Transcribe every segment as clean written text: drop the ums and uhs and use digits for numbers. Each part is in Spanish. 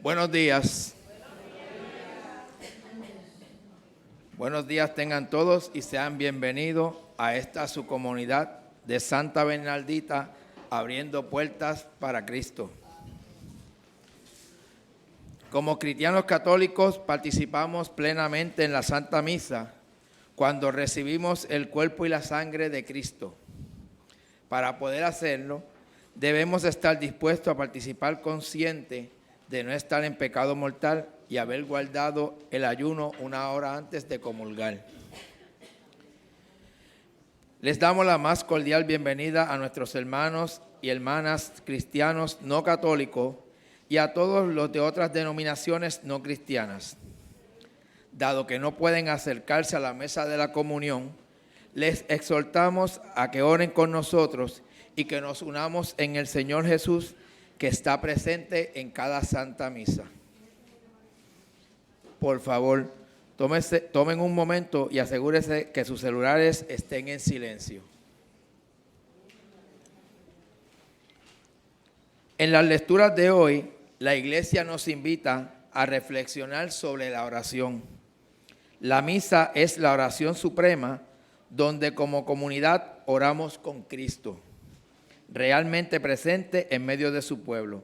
Buenos días. Buenos días tengan todos y sean bienvenidos a esta su comunidad de Santa Bernardita, abriendo puertas para Cristo. Como cristianos católicos participamos plenamente en la Santa Misa cuando recibimos el cuerpo y la sangre de Cristo. Para poder hacerlo, debemos estar dispuestos a participar consciente de no estar en pecado mortal y haber guardado el ayuno una hora antes de comulgar. Les damos la más cordial bienvenida a nuestros hermanos y hermanas cristianos no católicos y a todos los de otras denominaciones no cristianas. Dado que no pueden acercarse a la mesa de la comunión, les exhortamos a que oren con nosotros y que nos unamos en el Señor Jesús, que está presente en cada Santa Misa. Por favor, tomen un momento y asegúrense que sus celulares estén en silencio. En las lecturas de hoy, la Iglesia nos invita a reflexionar sobre la oración. La misa es la oración suprema donde como comunidad oramos con Cristo, realmente presente en medio de su pueblo.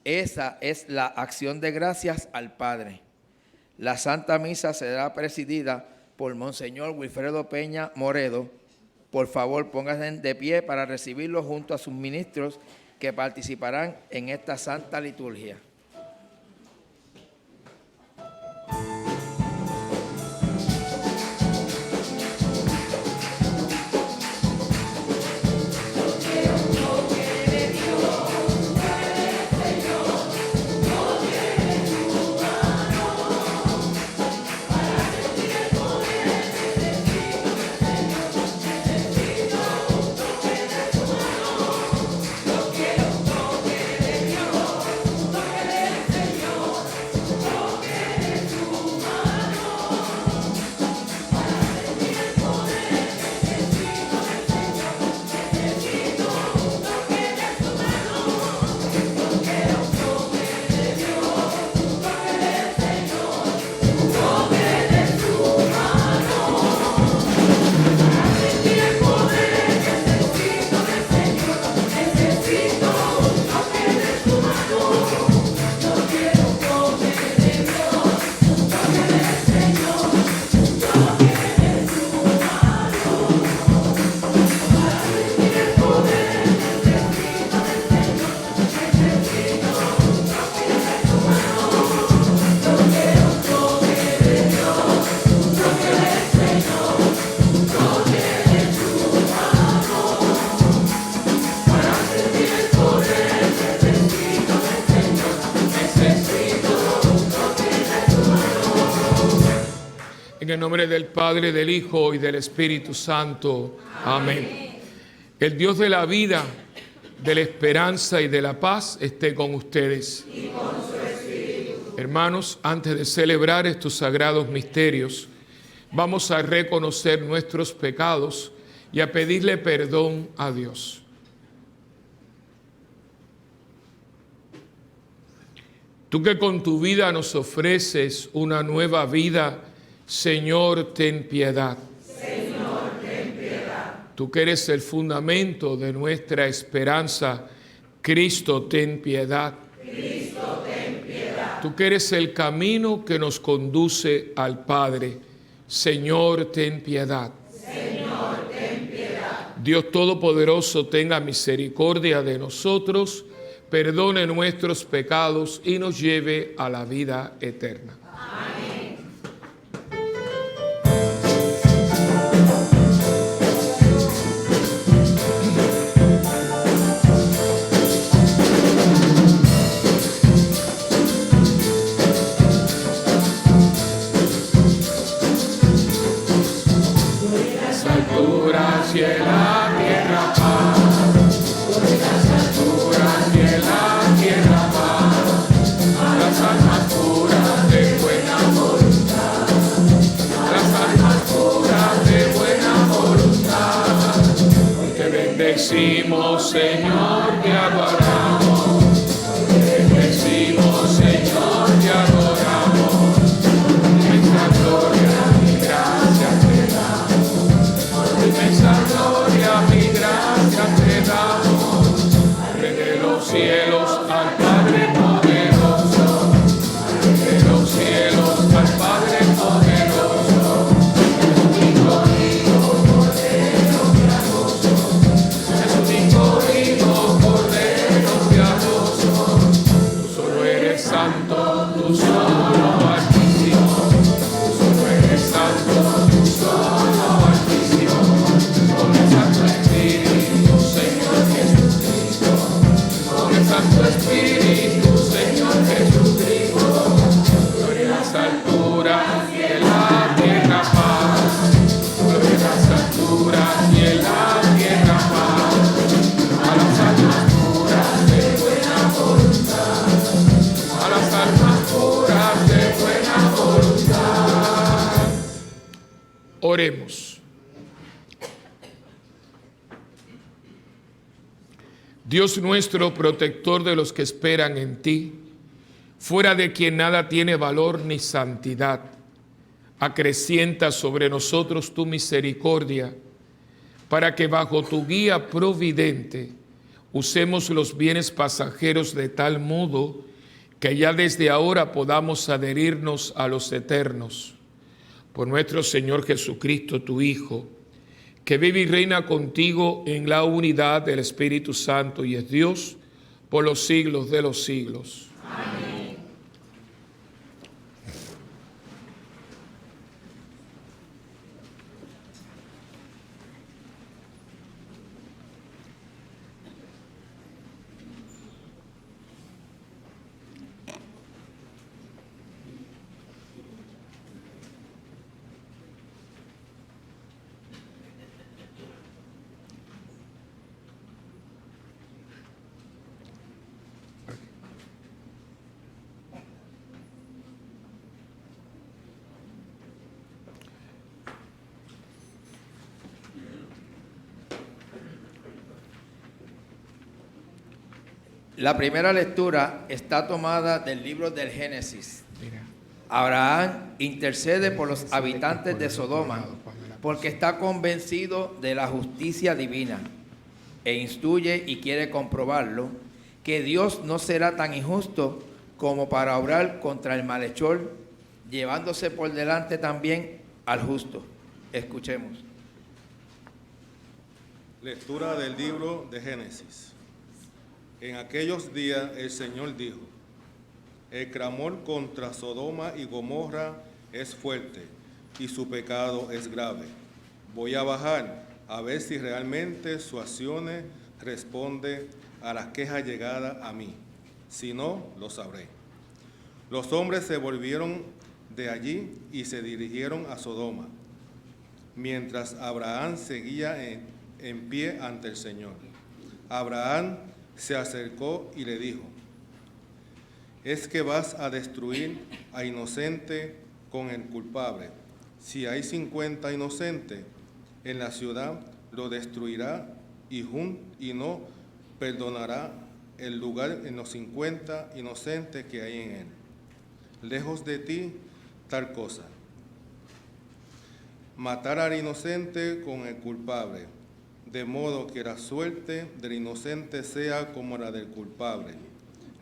Esa es la acción de gracias al Padre. La Santa Misa será presidida por Monseñor Wilfredo Peña Moredo. Por favor, pónganse de pie para recibirlo junto a sus ministros que participarán en esta Santa Liturgia. En el nombre del Padre, del Hijo y del Espíritu Santo. Amén. El Dios de la vida, de la esperanza y de la paz esté con ustedes. Y con su espíritu. Hermanos, antes de celebrar estos sagrados misterios, vamos a reconocer nuestros pecados y a pedirle perdón a Dios. Tú que con tu vida nos ofreces una nueva vida, Señor, ten piedad. Señor, ten piedad. Tú que eres el fundamento de nuestra esperanza, Cristo, ten piedad. Cristo, ten piedad. Tú que eres el camino que nos conduce al Padre, Señor, ten piedad. Señor, ten piedad. Dios Todopoderoso, tenga misericordia de nosotros, perdone nuestros pecados y nos lleve a la vida eterna. Y en la tierra paz, por las alturas y en la tierra paz, a las almas puras de buena voluntad, a las almas puras de buena voluntad. Hoy te bendecimos, Señor, te adoramos, hoy te bendecimos, Señor. Espíritu, Señor Jesucristo, gloria en las alturas y en la tierra paz, gloria en las alturas y en la tierra paz, a las almas puras de buena voluntad, a las almas puras de buena voluntad. Oremos. Dios nuestro, protector de los que esperan en ti, fuera de quien nada tiene valor ni santidad, acrecienta sobre nosotros tu misericordia, para que bajo tu guía providente usemos los bienes pasajeros de tal modo que ya desde ahora podamos adherirnos a los eternos. Por nuestro Señor Jesucristo, tu Hijo, que vive y reina contigo en la unidad del Espíritu Santo y es Dios por los siglos de los siglos. Amén. La primera lectura está tomada del libro del Génesis. Abraham intercede por los habitantes de Sodoma porque está convencido de la justicia divina e instruye y quiere comprobarlo, que Dios no será tan injusto como para obrar contra el malhechor, llevándose por delante también al justo. Escuchemos. Lectura del libro de Génesis. En aquellos días el Señor dijo: el clamor contra Sodoma y Gomorra es fuerte y su pecado es grave. Voy a bajar a ver si realmente sus acciones responden a las quejas llegadas a mí. Si no, lo sabré. Los hombres se volvieron de allí y se dirigieron a Sodoma, mientras Abraham seguía en pie ante el Señor. Abraham se acercó y le dijo: ¿es que vas a destruir a inocente con el culpable? Si hay 50 inocentes en la ciudad, lo destruirá y no perdonará el lugar en los 50 inocentes que hay en él. Lejos de ti tal cosa. Matar al inocente con el culpable, de modo que la suerte del inocente sea como la del culpable.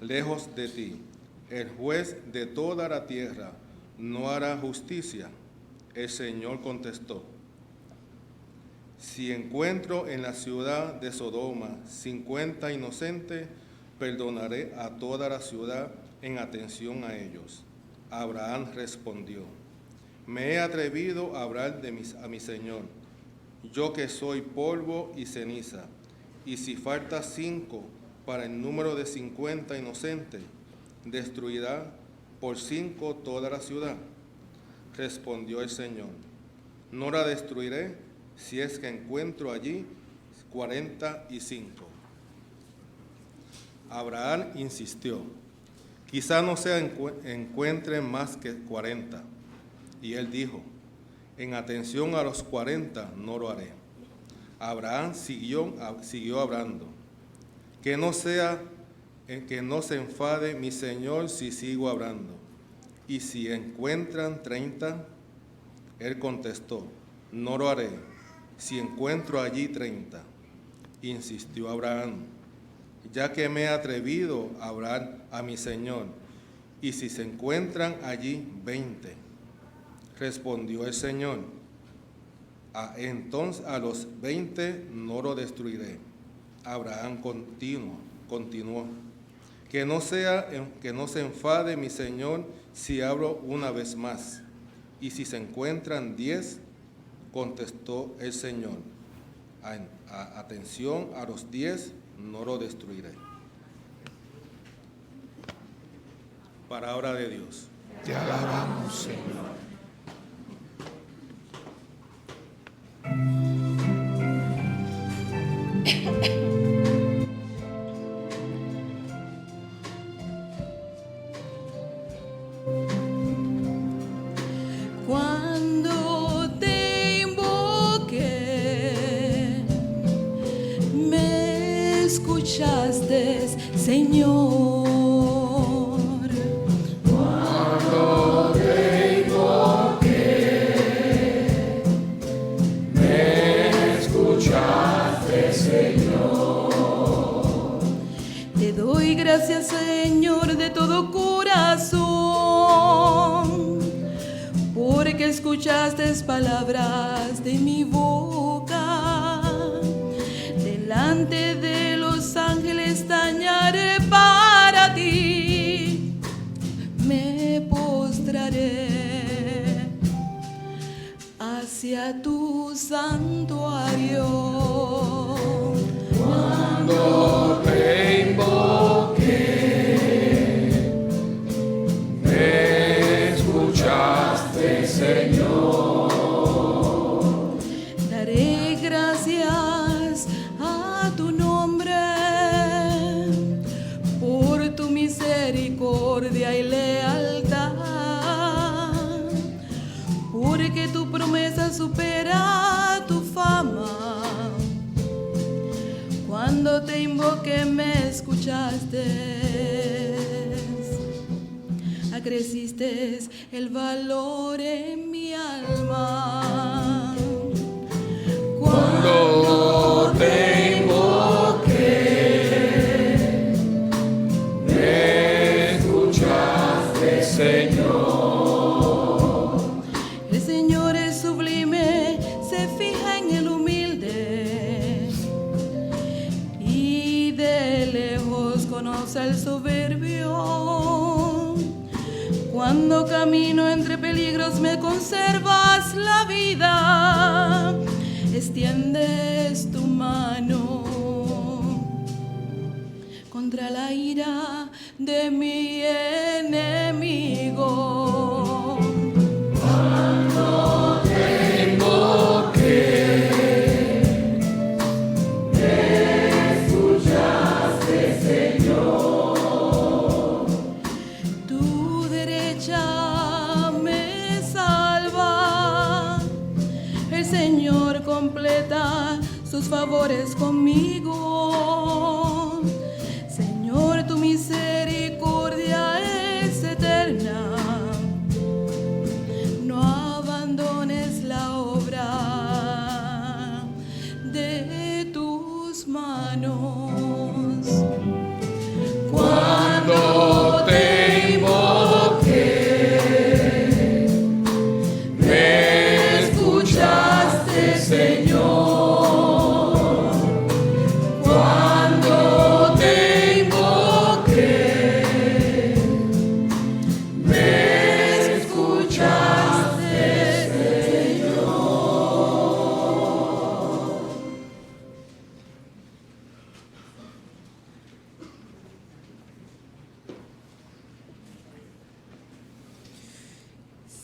Lejos de ti, el juez de toda la tierra no hará justicia. El Señor contestó: si encuentro en la ciudad de Sodoma 50 inocentes, perdonaré a toda la ciudad en atención a ellos. Abraham respondió: me he atrevido a hablar a mi Señor, yo que soy polvo y ceniza, y si falta 5 para el número de 50 inocentes, ¿destruirá por 5 toda la ciudad? Respondió el Señor: no la destruiré si es que encuentro allí 45. Abraham insistió: quizá no se encuentren más que 40. Y él dijo: en atención a los 40 no lo haré. Abraham siguió hablando: que no se enfade mi Señor si sigo hablando. Y si encuentran 30, él contestó: no lo haré si encuentro allí 30. Insistió Abraham: ya que me he atrevido a hablar a mi Señor, y si se encuentran allí 20. Respondió el Señor: entonces a los 20 no lo destruiré. Abraham continuó: que no se enfade mi Señor si hablo una vez más. Y si se encuentran 10, contestó el Señor: atención a los 10 no lo destruiré. Palabra de Dios. Te alabamos, Señor. Cuando te invoqué, me escuchaste, Señor. Cuando te invoqué, me escuchaste, Señor. Te doy gracias, Señor, de todo corazón, porque escuchaste palabras de mi boca. Delante de los ángeles tañaré para ti, me postraré hacia tu santuario. Cuando te invoqué, me escuchaste, Señor. Daré gracias a tu nombre por tu misericordia y lealtad, porque tu promesa supera tu fama. Cuando te invoqué me escuchaste, acreciste el valor en mi alma. Cuando te invoqué, me escuchaste, Señor. El Señor es sublime, se fija en el humilde y de lejos conoce al soberbio. Cuando camino entre peligros me conservas la vida, extiendes tu mano contra la ira de mi enemigo. Cuando te invoqué, me escuchaste, Señor. Tu derecha me salva, el Señor completa sus favores conmigo. Señor, tu misericordia es eterna, no abandones la obra de tus manos. Cuando te invoqué, me escuchaste, Señor. Cuando te invoqué, me escuchaste, Señor.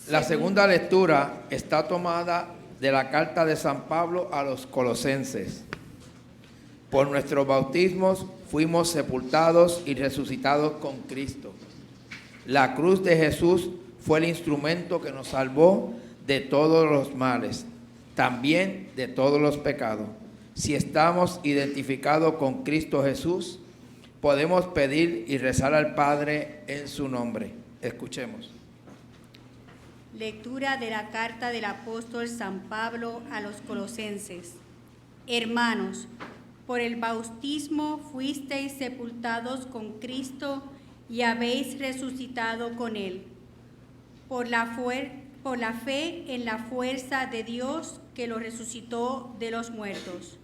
La segunda lectura está tomada de la carta de San Pablo a los Colosenses. Por nuestros bautismos fuimos sepultados y resucitados con Cristo. La cruz de Jesús fue el instrumento que nos salvó de todos los males, también de todos los pecados. Si estamos identificados con Cristo Jesús, podemos pedir y rezar al Padre en su nombre. Escuchemos. Lectura de la carta del apóstol San Pablo a los Colosenses. Hermanos, por el bautismo fuisteis sepultados con Cristo y habéis resucitado con Él. Por la fe en la fuerza de Dios que lo resucitó de los muertos.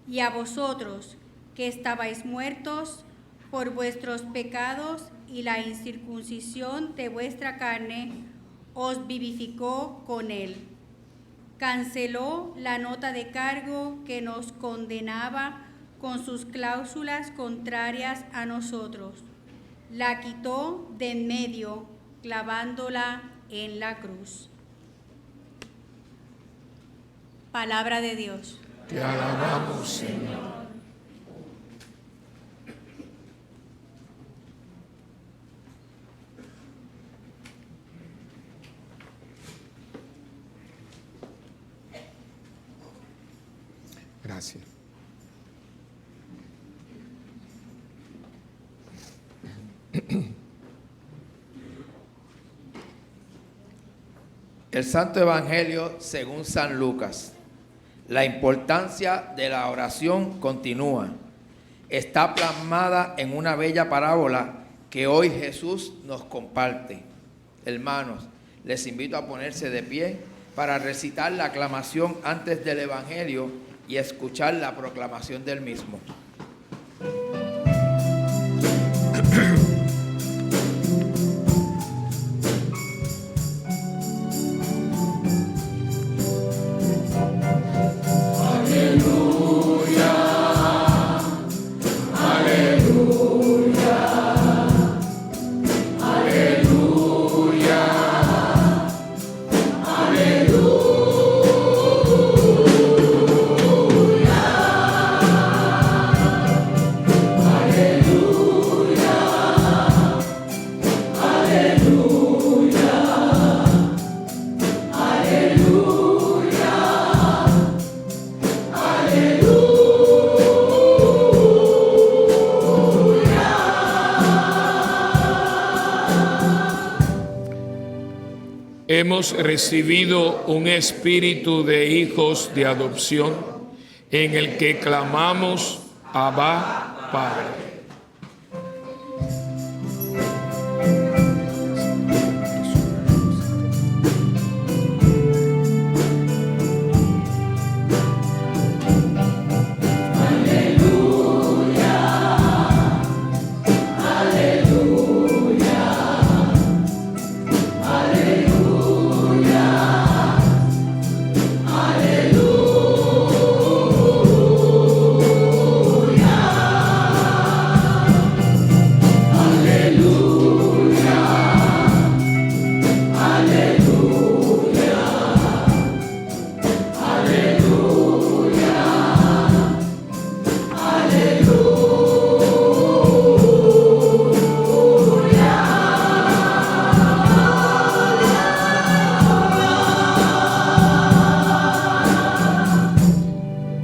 Y a vosotros, que estabais muertos por vuestros pecados y la incircuncisión de vuestra carne, os vivificó con Él. Canceló la nota de cargo que nos condenaba con sus cláusulas contrarias a nosotros. la quitó de en medio, clavándola en la cruz. Palabra de Dios. Te alabamos, Señor. Gracias. El Santo Evangelio según San Lucas. La importancia de la oración continúa. Está plasmada en una bella parábola que hoy Jesús nos comparte. Hermanos, les invito a ponerse de pie para recitar la aclamación antes del Evangelio y escuchar la proclamación del mismo. Hemos recibido un espíritu de hijos de adopción en el que clamamos, Abba, Padre.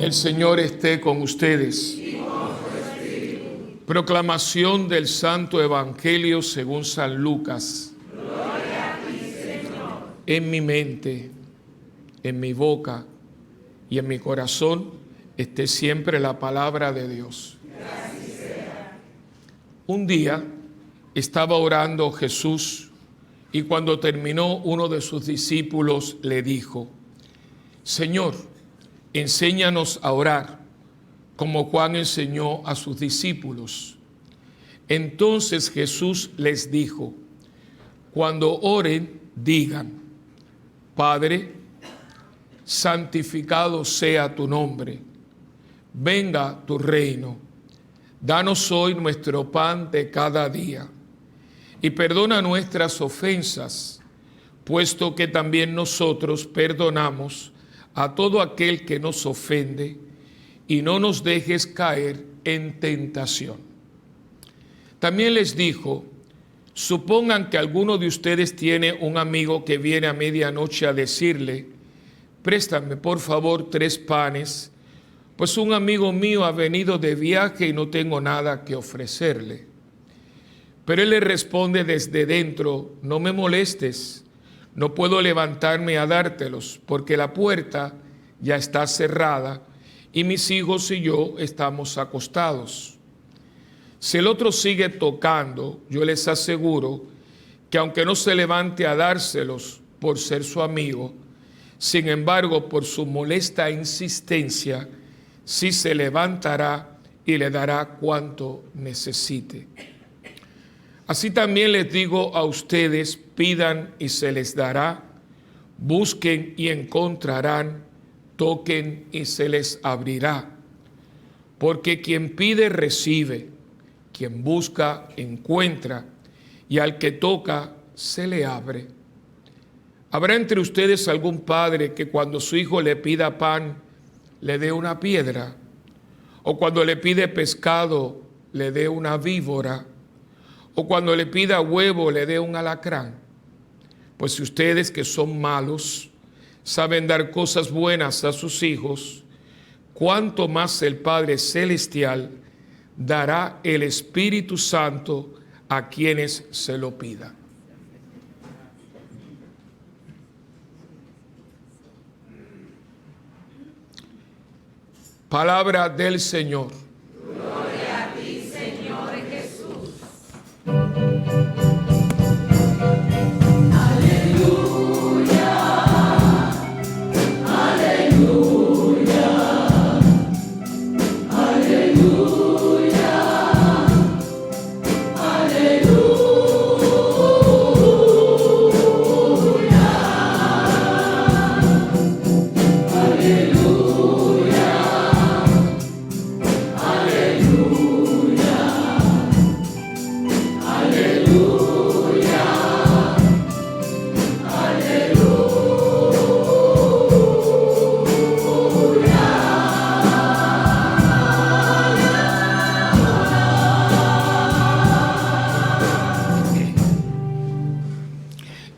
El Señor esté con ustedes. Proclamación del Santo Evangelio según San Lucas. Gloria a ti, Señor. En mi mente, en mi boca y en mi corazón esté siempre la palabra de Dios. Así sea. Un día estaba orando Jesús y cuando terminó, uno de sus discípulos le dijo: Señor, enséñanos a orar, como Juan enseñó a sus discípulos. Entonces Jesús les dijo: cuando oren, digan: Padre, santificado sea tu nombre, venga tu reino, danos hoy nuestro pan de cada día, y perdona nuestras ofensas, puesto que también nosotros perdonamos a todo aquel que nos ofende, y no nos dejes caer en tentación. También les dijo: supongan que alguno de ustedes tiene un amigo que viene a medianoche a decirle: préstame por favor 3 panes, pues un amigo mío ha venido de viaje y no tengo nada que ofrecerle. Pero él le responde desde dentro: no me molestes, no puedo levantarme a dártelos, porque la puerta ya está cerrada y mis hijos y yo estamos acostados. Si el otro sigue tocando, yo les aseguro que aunque no se levante a dárselos por ser su amigo, sin embargo, por su molesta insistencia, sí se levantará y le dará cuanto necesite. Así también les digo a ustedes: pidan y se les dará, busquen y encontrarán, toquen y se les abrirá. Porque quien pide recibe, Quien busca, encuentra, y al que toca, se le abre. ¿Habrá entre ustedes algún padre que cuando su hijo le pida pan, le dé una piedra? ¿O cuando le pide pescado, le dé una víbora? ¿O cuando le pida huevo, le dé un alacrán? Pues si ustedes, que son malos, saben dar cosas buenas a sus hijos, ¿cuánto más el Padre Celestial dará el Espíritu Santo a quienes se lo pidan? Palabra del Señor. Gloria a ti, Señor Jesús.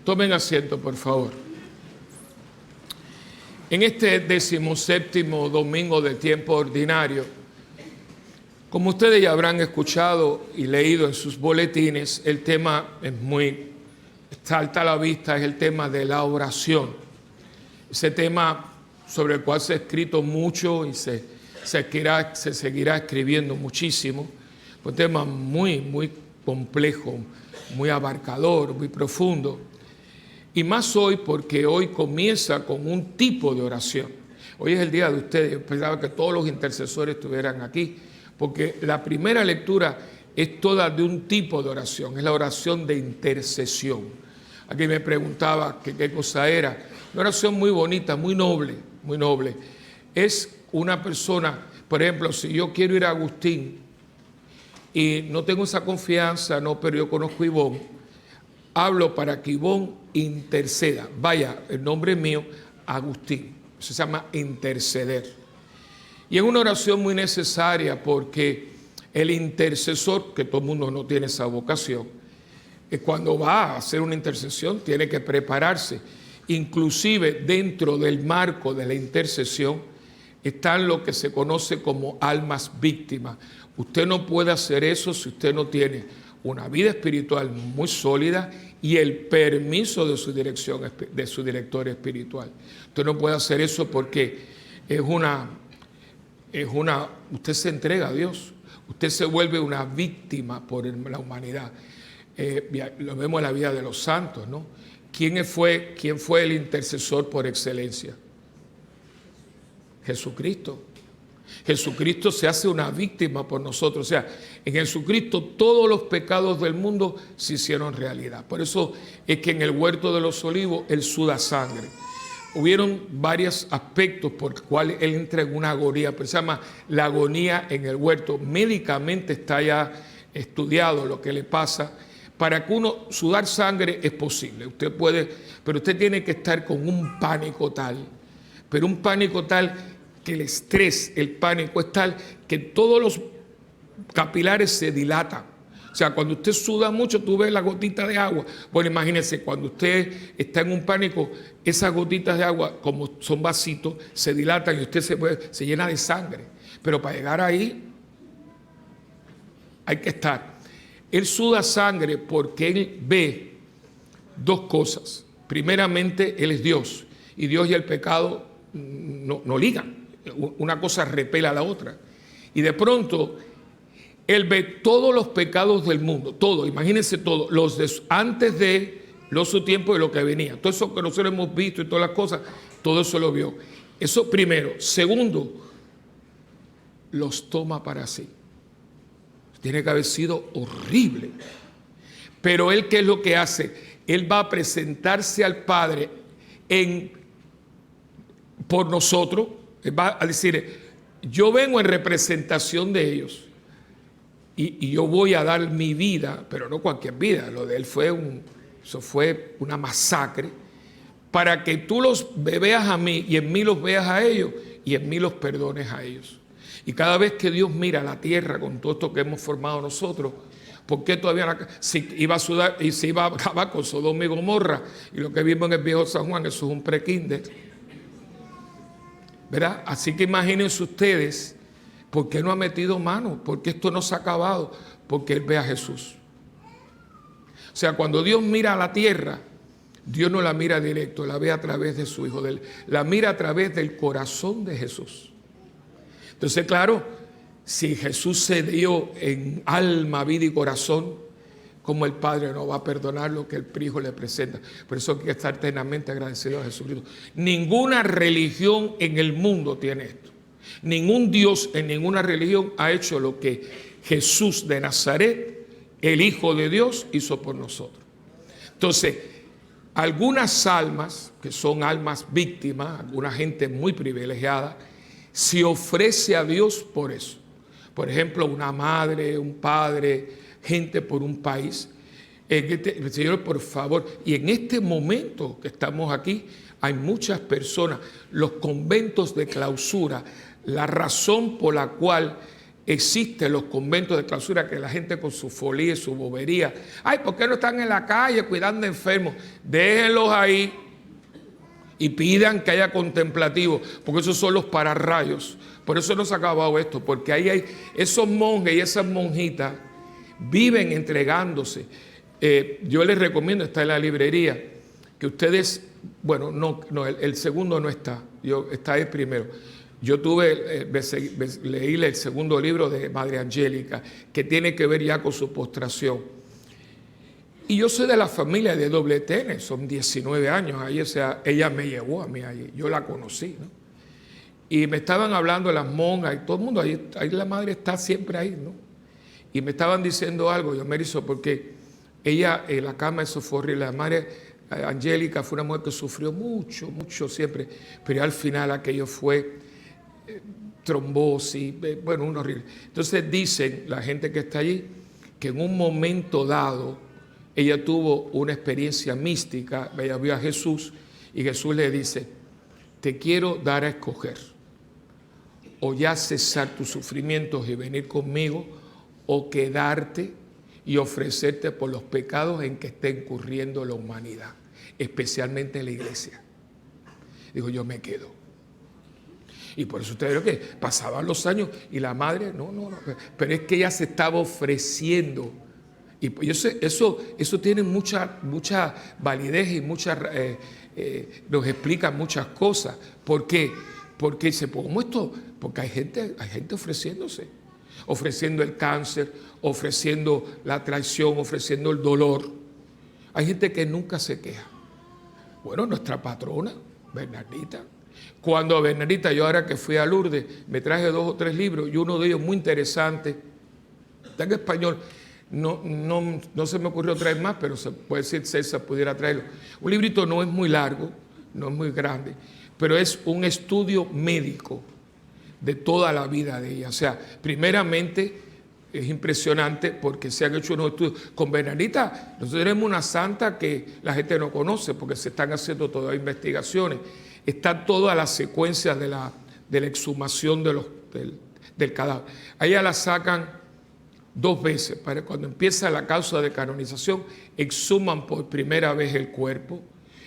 Tomen asiento, por favor. En este 17º domingo de tiempo ordinario, como ustedes ya habrán escuchado y leído en sus boletines, el tema es salta a la vista, es el tema de la oración. Ese tema sobre el cual se ha escrito mucho y se seguirá escribiendo muchísimo. Un tema muy complejo, muy abarcador, muy profundo. Y más hoy, porque hoy comienza con un tipo de oración. Hoy es el día de ustedes. Yo pensaba que todos los intercesores estuvieran aquí, porque la primera lectura es toda de un tipo de oración, es la oración de intercesión. Aquí me preguntaba qué cosa era. Una oración muy bonita, muy noble, muy noble. Es una persona, por ejemplo, si yo quiero ir a Agustín y no tengo esa confianza, no, pero yo conozco a Ivonne, hablo para que Ivonne interceda. Vaya, el nombre mío, Agustín. Eso se llama interceder. Y es una oración muy necesaria porque el intercesor, que todo el mundo no tiene esa vocación, cuando va a hacer una intercesión tiene que prepararse. Inclusive dentro del marco de la intercesión están lo que se conoce como almas víctimas. Usted no puede hacer eso si usted no tiene una vida espiritual muy sólida y el permiso de su director espiritual. Usted no puede hacer eso porque usted se entrega a Dios, usted se vuelve una víctima por la humanidad. Lo vemos en la vida de los santos, ¿no? ¿Quién fue el intercesor por excelencia? Jesucristo. Jesucristo se hace una víctima por nosotros. O sea, en Jesucristo todos los pecados del mundo se hicieron realidad. Por eso es que en el huerto de los olivos Él suda sangre. Hubieron varios aspectos por los cuales Él entra en una agonía, pero se llama la agonía en el huerto. Médicamente está ya estudiado lo que le pasa. Para que uno sudar sangre es posible. Usted puede, pero usted tiene que estar con un pánico tal, pero un pánico tal que el estrés, el pánico es tal que todos los capilares se dilatan. O sea, cuando usted suda mucho, tú ves la gotita de agua. Bueno, imagínese, cuando usted está en un pánico, esas gotitas de agua, como son vasitos, se dilatan y usted se llena de sangre. Pero para llegar ahí, hay que estar. Él suda sangre porque Él ve dos cosas. Primeramente, Él es Dios. Y Dios y el pecado no ligan. Una cosa repela a la otra. Y de pronto, Él ve todos los pecados del mundo, todo, imagínense todo, los de antes de su tiempo y lo que venía. Todo eso que nosotros hemos visto y todas las cosas, todo eso lo vio. Eso primero. Segundo, los toma para sí. Tiene que haber sido horrible. Pero Él, ¿qué es lo que hace? Él va a presentarse al Padre por nosotros. Él va a decir, yo vengo en representación de ellos. y yo voy a dar mi vida, pero no cualquier vida, lo de él eso fue una masacre, para que tú los veas a mí y en mí los veas a ellos y en mí los perdones a ellos. Y cada vez que Dios mira la tierra con todo esto que hemos formado nosotros, ¿por qué todavía si iba a sudar y se iba a acabar con Sodoma y Gomorra y lo que vimos en el viejo San Juan? Eso es un prekinder, ¿verdad? Así que imagínense ustedes, ¿por qué no ha metido mano? ¿Por qué esto no se ha acabado? Porque Él ve a Jesús. O sea, cuando Dios mira a la tierra, Dios no la mira directo, la ve a través de su Hijo, la mira a través del corazón de Jesús. Entonces, claro, si Jesús se dio en alma, vida y corazón, como el Padre no va a perdonar lo que el Hijo le presenta. Por eso hay que estar eternamente agradecido a Jesucristo. Ninguna religión en el mundo tiene esto. Ningún Dios en ninguna religión ha hecho lo que Jesús de Nazaret, el Hijo de Dios, hizo por nosotros. Entonces, algunas almas, que son almas víctimas, alguna gente muy privilegiada, se ofrece a Dios por eso. Por ejemplo, una madre, un padre, gente por un país. Señor, por favor, y en este momento que estamos aquí, hay muchas personas, los conventos de clausura, la razón por la cual existen los conventos de clausura, que la gente con su folía y su bobería, ay, ¿por qué no están en la calle cuidando enfermos? Déjenlos ahí y pidan que haya contemplativo, porque esos son los pararrayos. Por eso no se ha acabado esto, porque ahí hay esos monjes y esas monjitas viven entregándose. Yo les recomiendo, está en la librería, que ustedes, bueno, no, el segundo no está, está el primero. Yo leí el segundo libro de Madre Angélica, que tiene que ver ya con su postración. Y yo soy de la familia de WTN, son 19 años ahí, o sea, ella me llevó a mí allí, yo la conocí, ¿no? Y me estaban hablando de las monjas y todo el mundo, ahí la madre está siempre ahí, ¿no? Y me estaban diciendo algo, yo me erizo, porque ella en la cama, eso fue horrible. La madre Angélica fue una mujer que sufrió mucho, mucho siempre, pero al final aquello fue trombosis, bueno, un horrible. Entonces dicen la gente que está allí que en un momento dado ella tuvo una experiencia mística, ella vio a Jesús y Jesús le dice, te quiero dar a escoger, o ya cesar tus sufrimientos y venir conmigo, o quedarte y ofrecerte por los pecados en que está incurriendo la humanidad, especialmente la iglesia. Digo, yo me quedo. Y por eso ustedes ven que pasaban los años y la madre, no, pero es que ella se estaba ofreciendo. Y eso tiene mucha validez y nos explica muchas cosas. ¿Por qué? Porque dice, ¿cómo esto? Porque hay gente ofreciéndose, ofreciendo el cáncer, ofreciendo la traición, ofreciendo el dolor. Hay gente que nunca se queja. Bueno, nuestra patrona, Bernardita. Cuando a Bernardita, yo ahora que fui a Lourdes, me traje 2 o 3 libros y uno de ellos muy interesante, está en español. No se me ocurrió traer más, pero se puede decir César pudiera traerlo. Un librito no es muy largo, no es muy grande, pero es un estudio médico de toda la vida de ella. O sea, primeramente es impresionante porque se han hecho unos estudios. Con Bernardita, nosotros tenemos una santa que la gente no conoce porque se están haciendo todas investigaciones. Está toda la secuencia de la exhumación del cadáver. A ella la sacan 2 veces. Cuando empieza la causa de canonización, exhuman por primera vez el cuerpo.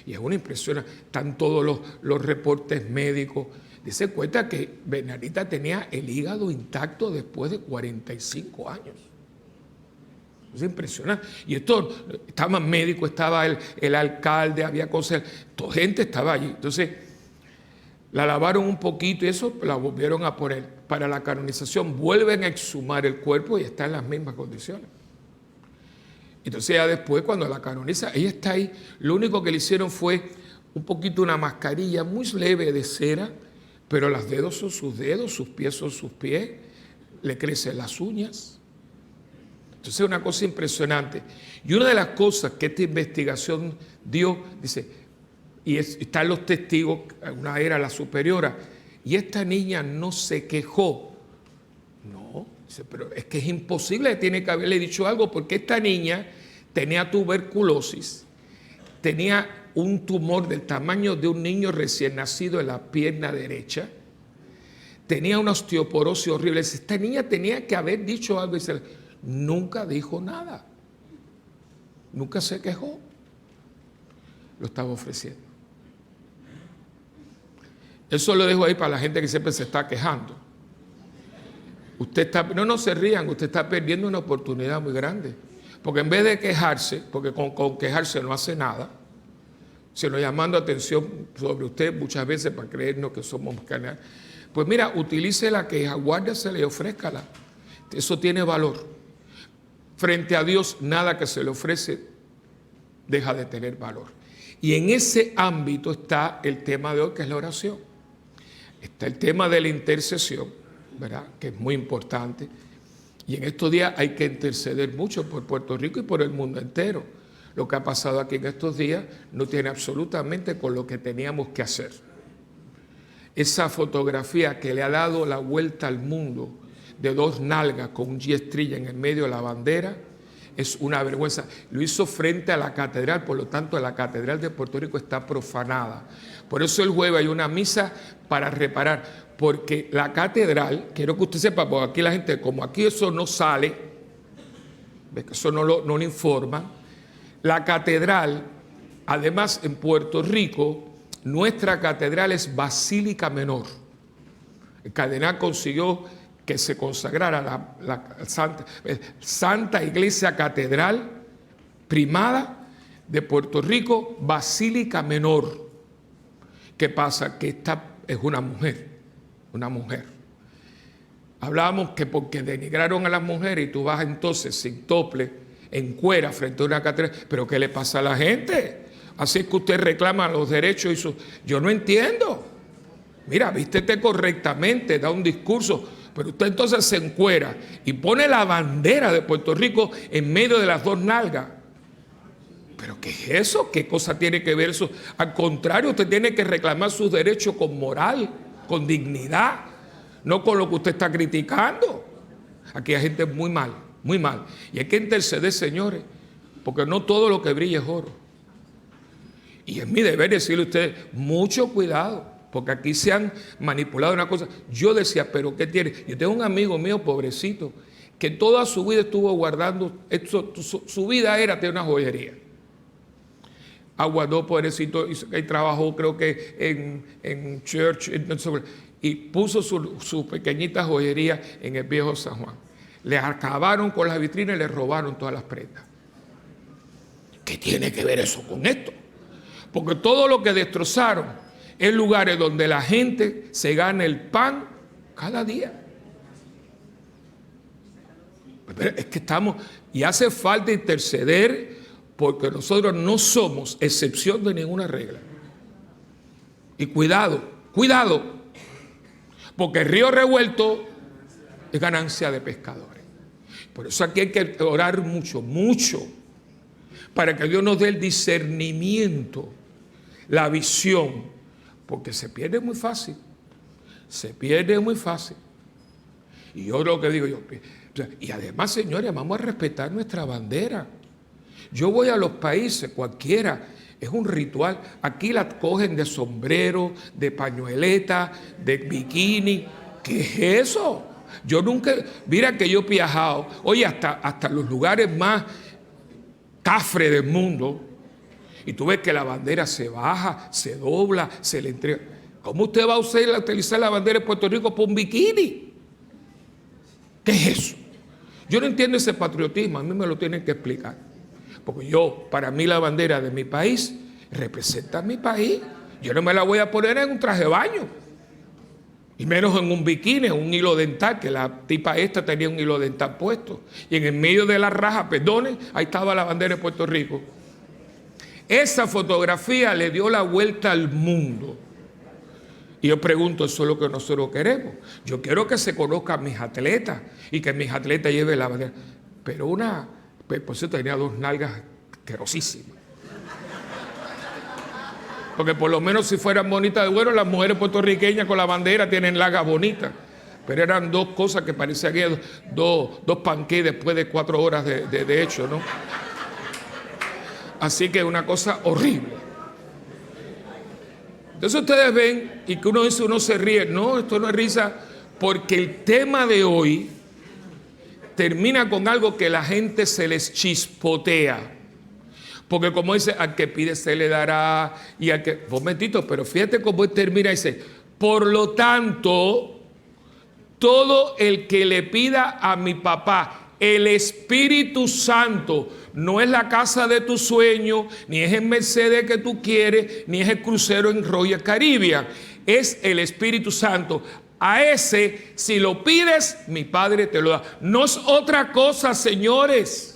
Y es una impresión. Están todos los reportes médicos. Dice cuenta que Bernardita tenía el hígado intacto después de 45 años. Es impresionante. Y esto, estaban médicos, estaba el alcalde, había cosas, toda gente estaba allí. Entonces, la lavaron un poquito y eso la volvieron a poner. Para la canonización vuelven a exhumar el cuerpo y está en las mismas condiciones. Entonces ya después cuando la canoniza, ella está ahí. Lo único que le hicieron fue un poquito una mascarilla muy leve de cera, pero los dedos son sus dedos, sus pies son sus pies, le crecen las uñas. Entonces es una cosa impresionante. Y una de las cosas que esta investigación dio, dice, y están los testigos, una era la superiora, y esta niña no se quejó. No, Dice, pero es que es imposible, tiene que haberle dicho algo, porque esta niña tenía tuberculosis, tenía un tumor del tamaño de un niño recién nacido en la pierna derecha, tenía una osteoporosis horrible. Esta niña tenía que haber dicho algo y nunca dijo nada, nunca se quejó. Lo estaba ofreciendo. Eso lo dejo ahí para la gente que siempre se está quejando. Usted está, no se rían, usted está perdiendo una oportunidad muy grande. Porque en vez de quejarse, porque con quejarse no hace nada, sino llamando atención sobre usted muchas veces para creernos que somos canales, pues mira, utilice la queja, guárdasela y ofrézcala. Eso tiene valor. Frente a Dios, nada que se le ofrece deja de tener valor. Y en ese ámbito está el tema de hoy, que es la oración. Está el tema de la intercesión, ¿verdad?, que es muy importante. Y en estos días hay que interceder mucho por Puerto Rico y por el mundo entero. Lo que ha pasado aquí en estos días no tiene absolutamente con lo que teníamos que hacer. Esa fotografía que le ha dado la vuelta al mundo de dos nalgas con un G-estrella en el medio de la bandera es una vergüenza. Lo hizo frente a la catedral, por lo tanto la catedral de Puerto Rico está profanada. Por eso el jueves hay una misa para reparar, porque la catedral, quiero que usted sepa, porque aquí la gente, como aquí eso no sale, ¿ves? Que eso no lo informan, la catedral, además en Puerto Rico, nuestra catedral es Basílica Menor. El cardenal consiguió que se consagrara la Santa Iglesia Catedral Primada de Puerto Rico, Basílica Menor. ¿Qué pasa? Que esta es una mujer. Hablábamos que porque denigraron a las mujeres y tú vas entonces sin tople, en cuera, frente a una catedral, pero ¿qué le pasa a la gente? Así es que usted reclama los derechos y su... Yo no entiendo. Mira, vístete correctamente, da un discurso, pero usted entonces se encuera y pone la bandera de Puerto Rico en medio de las dos nalgas. ¿Pero qué es eso? ¿Qué cosa tiene que ver eso? Al contrario, usted tiene que reclamar sus derechos con moral, con dignidad, no con lo que usted está criticando. Aquí hay gente muy mal, muy mal. Y hay que interceder, señores, porque no todo lo que brilla es oro. Y es mi deber decirle a ustedes, mucho cuidado, porque aquí se han manipulado una cosa. Yo decía, ¿pero qué tiene? Yo tengo un amigo mío, pobrecito, que toda su vida estuvo guardando, su vida era tener una joyería. Aguardó, pobrecito, y trabajó creo que en church, y puso su pequeñita joyería en el viejo San Juan. Le acabaron con las vitrinas y le robaron todas las prendas. ¿Qué tiene que ver eso con esto? Porque todo lo que destrozaron es lugares donde la gente se gana el pan cada día. Pero es que estamos, y hace falta interceder, porque nosotros no somos excepción de ninguna regla. Y cuidado, porque el río revuelto es ganancia de pescadores. Por eso aquí hay que orar mucho, para que Dios nos dé el discernimiento, la visión, porque se pierde muy fácil. Y yo lo que digo y además, señores, vamos a respetar nuestra bandera. Yo voy a los países, cualquiera, es un ritual. Aquí la cogen de sombrero, de pañueleta, de bikini. ¿Qué es eso? Yo nunca, mira que yo he viajado, oye, hasta los lugares más cafres del mundo, y tú ves que la bandera se baja, se dobla, se le entrega. ¿Cómo usted va a utilizar la bandera de Puerto Rico por un bikini? ¿Qué es eso? Yo no entiendo ese patriotismo, a mí me lo tienen que explicar. Porque para mí la bandera de mi país representa a mi país. Yo no me la voy a poner en un traje de baño. Y menos en un bikini, en un hilo dental, que la tipa esta tenía un hilo dental puesto. Y en el medio de la raja, perdonen, ahí estaba la bandera de Puerto Rico. Esa fotografía le dio la vuelta al mundo. Y yo pregunto, ¿eso es lo que nosotros queremos? Yo quiero que se conozcan mis atletas y que mis atletas lleven la bandera. Pero por eso tenía dos nalgas asquerosísimas. Porque por lo menos si fueran bonitas de bueno, las mujeres puertorriqueñas con la bandera tienen nalgas bonitas. Pero eran dos cosas que parecían que dos panqués después de 4 horas de hecho, ¿no? Así que una cosa horrible. Entonces ustedes ven y que uno dice, uno se ríe. No, esto no es risa, porque el tema de hoy termina con algo que la gente se les chispotea. Porque como dice, al que pide se le dará, y al que... Momentito, pero fíjate cómo termina, dice, por lo tanto, todo el que le pida a mi papá, el Espíritu Santo, no es la casa de tu sueño, ni es el Mercedes que tú quieres, ni es el crucero en Royal Caribbean, es el Espíritu Santo. A ese, si lo pides, mi Padre te lo da. No es otra cosa, señores.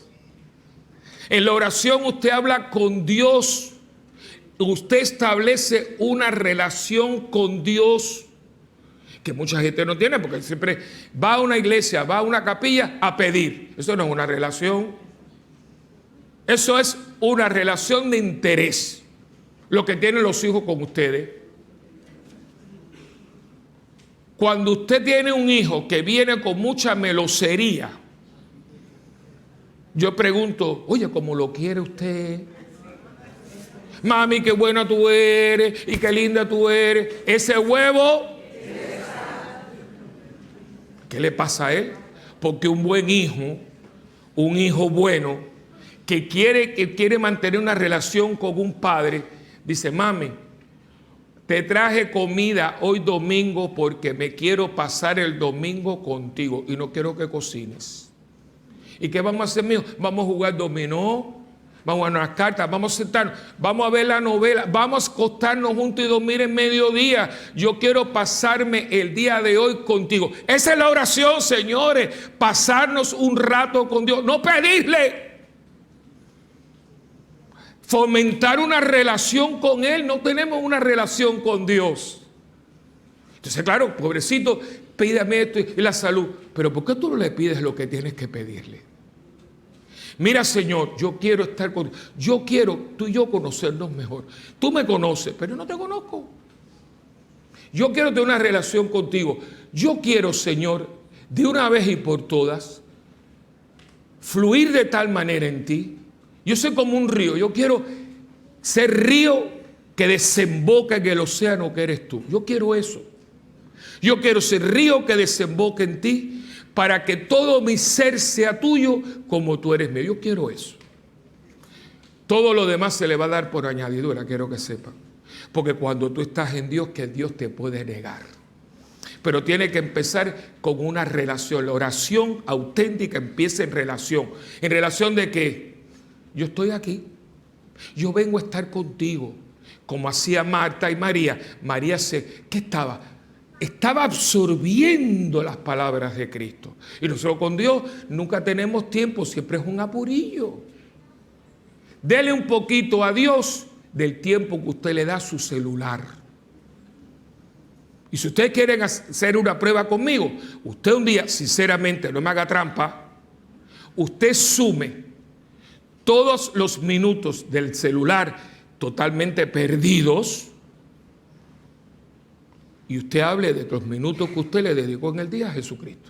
En la oración usted habla con Dios. Usted establece una relación con Dios que mucha gente no tiene, porque siempre va a una iglesia, va a una capilla a pedir. Eso no es una relación. Eso es una relación de interés. Lo que tienen los hijos con ustedes. Cuando usted tiene un hijo que viene con mucha melosería, yo pregunto, oye, ¿cómo lo quiere usted? Mami, qué buena tú eres y qué linda tú eres. Ese huevo, ¿qué le pasa a él? Porque un buen hijo, un hijo bueno, que quiere mantener una relación con un padre, dice, mami, te traje comida hoy domingo porque me quiero pasar el domingo contigo y no quiero que cocines. ¿Y qué vamos a hacer, mijo? Vamos a jugar dominó, vamos a jugar cartas, vamos a sentarnos, vamos a ver la novela, vamos a acostarnos juntos y dormir en mediodía. Yo quiero pasarme el día de hoy contigo. Esa es la oración, señores, pasarnos un rato con Dios, no pedirle. Fomentar una relación con Él, no tenemos una relación con Dios. Entonces, claro, pobrecito, pídame esto y la salud. Pero ¿por qué tú no le pides lo que tienes que pedirle? Mira, Señor, yo quiero estar contigo. Yo quiero tú y yo conocernos mejor. Tú me conoces, pero no te conozco. Yo quiero tener una relación contigo. Yo quiero, Señor, de una vez y por todas, fluir de tal manera en ti. Yo soy como un río. Yo quiero ser río que desemboca en el océano que eres tú. Yo quiero eso. Yo quiero ser río que desemboque en ti para que todo mi ser sea tuyo como tú eres mío. Yo quiero eso. Todo lo demás se le va a dar por añadidura, quiero que sepan. Porque cuando tú estás en Dios, que Dios te puede negar. Pero tiene que empezar con una relación. La oración auténtica empieza en relación. ¿En relación de qué? Yo estoy aquí. Yo vengo a estar contigo. Como hacía Marta y María. María ¿qué estaba? Estaba absorbiendo las palabras de Cristo. Y nosotros con Dios nunca tenemos tiempo, siempre es un apurillo. Dele un poquito a Dios del tiempo que usted le da a su celular. Y si ustedes quieren hacer una prueba conmigo, usted un día, sinceramente, no me haga trampa, usted sume todos los minutos del celular totalmente perdidos, y usted hable de los minutos que usted le dedicó en el día a Jesucristo.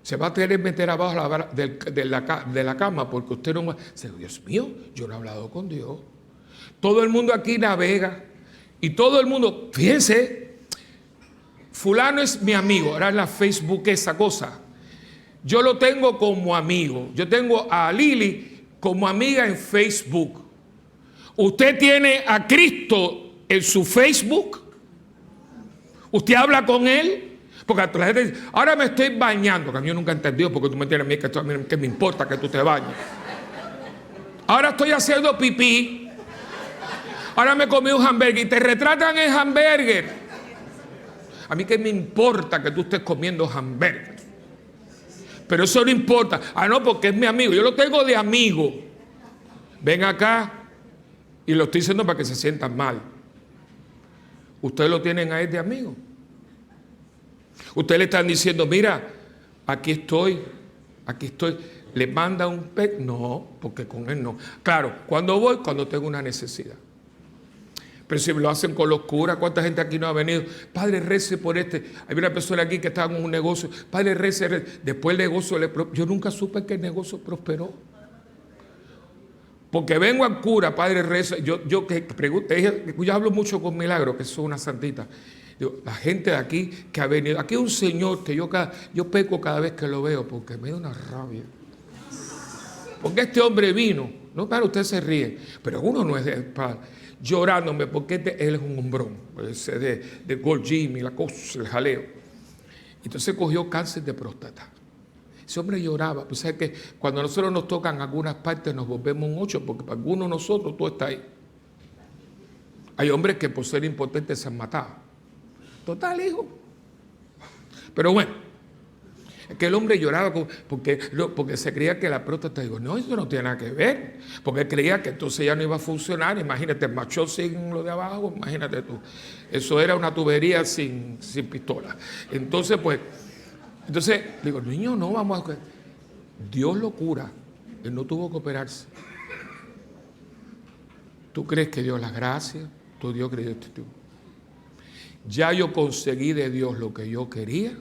Se va a querer meter abajo de la cama porque usted no va a decir, Dios mío, yo no he hablado con Dios. Todo el mundo aquí navega y todo el mundo, fíjense, fulano es mi amigo, ahora en la Facebook esa cosa. Yo lo tengo como amigo. Yo tengo a Lili como amiga en Facebook. Usted tiene a Cristo en su Facebook. ¿Usted habla con Él? Porque la gente dice, ahora me estoy bañando, que a mí yo nunca he entendido porque tú me tienes a mí que me importa que tú te bañes. Ahora estoy haciendo pipí. Ahora me comí un hamburger y te retratan el hamburger. A mí que me importa que tú estés comiendo hamburger. Pero eso no importa. Ah, no, porque es mi amigo. Yo lo tengo de amigo. Ven acá y lo estoy diciendo para que se sientan mal. Ustedes lo tienen a él de amigo. Ustedes le están diciendo, mira, aquí estoy. ¿Le manda un pez? No, porque con él no. Claro, cuando voy, cuando tengo una necesidad. Pero si lo hacen con los curas, ¿cuánta gente aquí no ha venido? Padre, rece por este. Hay una persona aquí que estaba en un negocio. Padre, rece. Después el negocio yo nunca supe que el negocio prosperó. Porque vengo al cura, Padre, reza. Yo que pregunto, yo hablo mucho con Milagro, que soy una santita. Digo, la gente de aquí que ha venido. Aquí hay un señor que yo peco cada vez que lo veo porque me da una rabia. Porque este hombre vino. No, para usted se ríe. Pero uno no es llorándome porque él es un hombrón. Ese de Gold Gym y la cosa, el jaleo. Entonces cogió cáncer de próstata. Ese hombre lloraba. Pues sabes que cuando a nosotros nos tocan algunas partes nos volvemos un 8 porque para algunos de nosotros todo está ahí. Hay hombres que por ser impotentes se han matado. Total, hijo. Pero bueno, es que el hombre lloraba porque se creía que la próstata, digo, no, eso no tiene nada que ver, porque él creía que entonces ya no iba a funcionar. Imagínate, machó sin lo de abajo, imagínate tú. Eso era una tubería sin pistola. Entonces, digo, niño, no vamos a... Dios lo cura, él no tuvo que operarse. ¿Tú crees que dio las gracias? ¿Tú Dios creyó esto? Ya yo conseguí de Dios lo que yo quería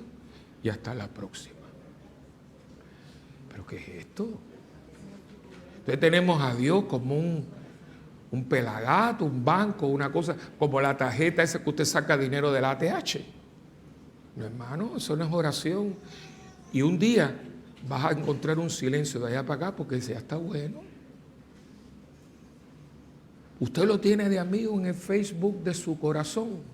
y hasta la próxima. ¿Pero qué es esto? Entonces tenemos a Dios como un pelagato, un banco, una cosa, como la tarjeta esa que usted saca dinero de la ATH. No, hermano, eso no es oración. Y un día vas a encontrar un silencio de allá para acá porque ya está bueno. Usted lo tiene de amigo en el Facebook de su corazón.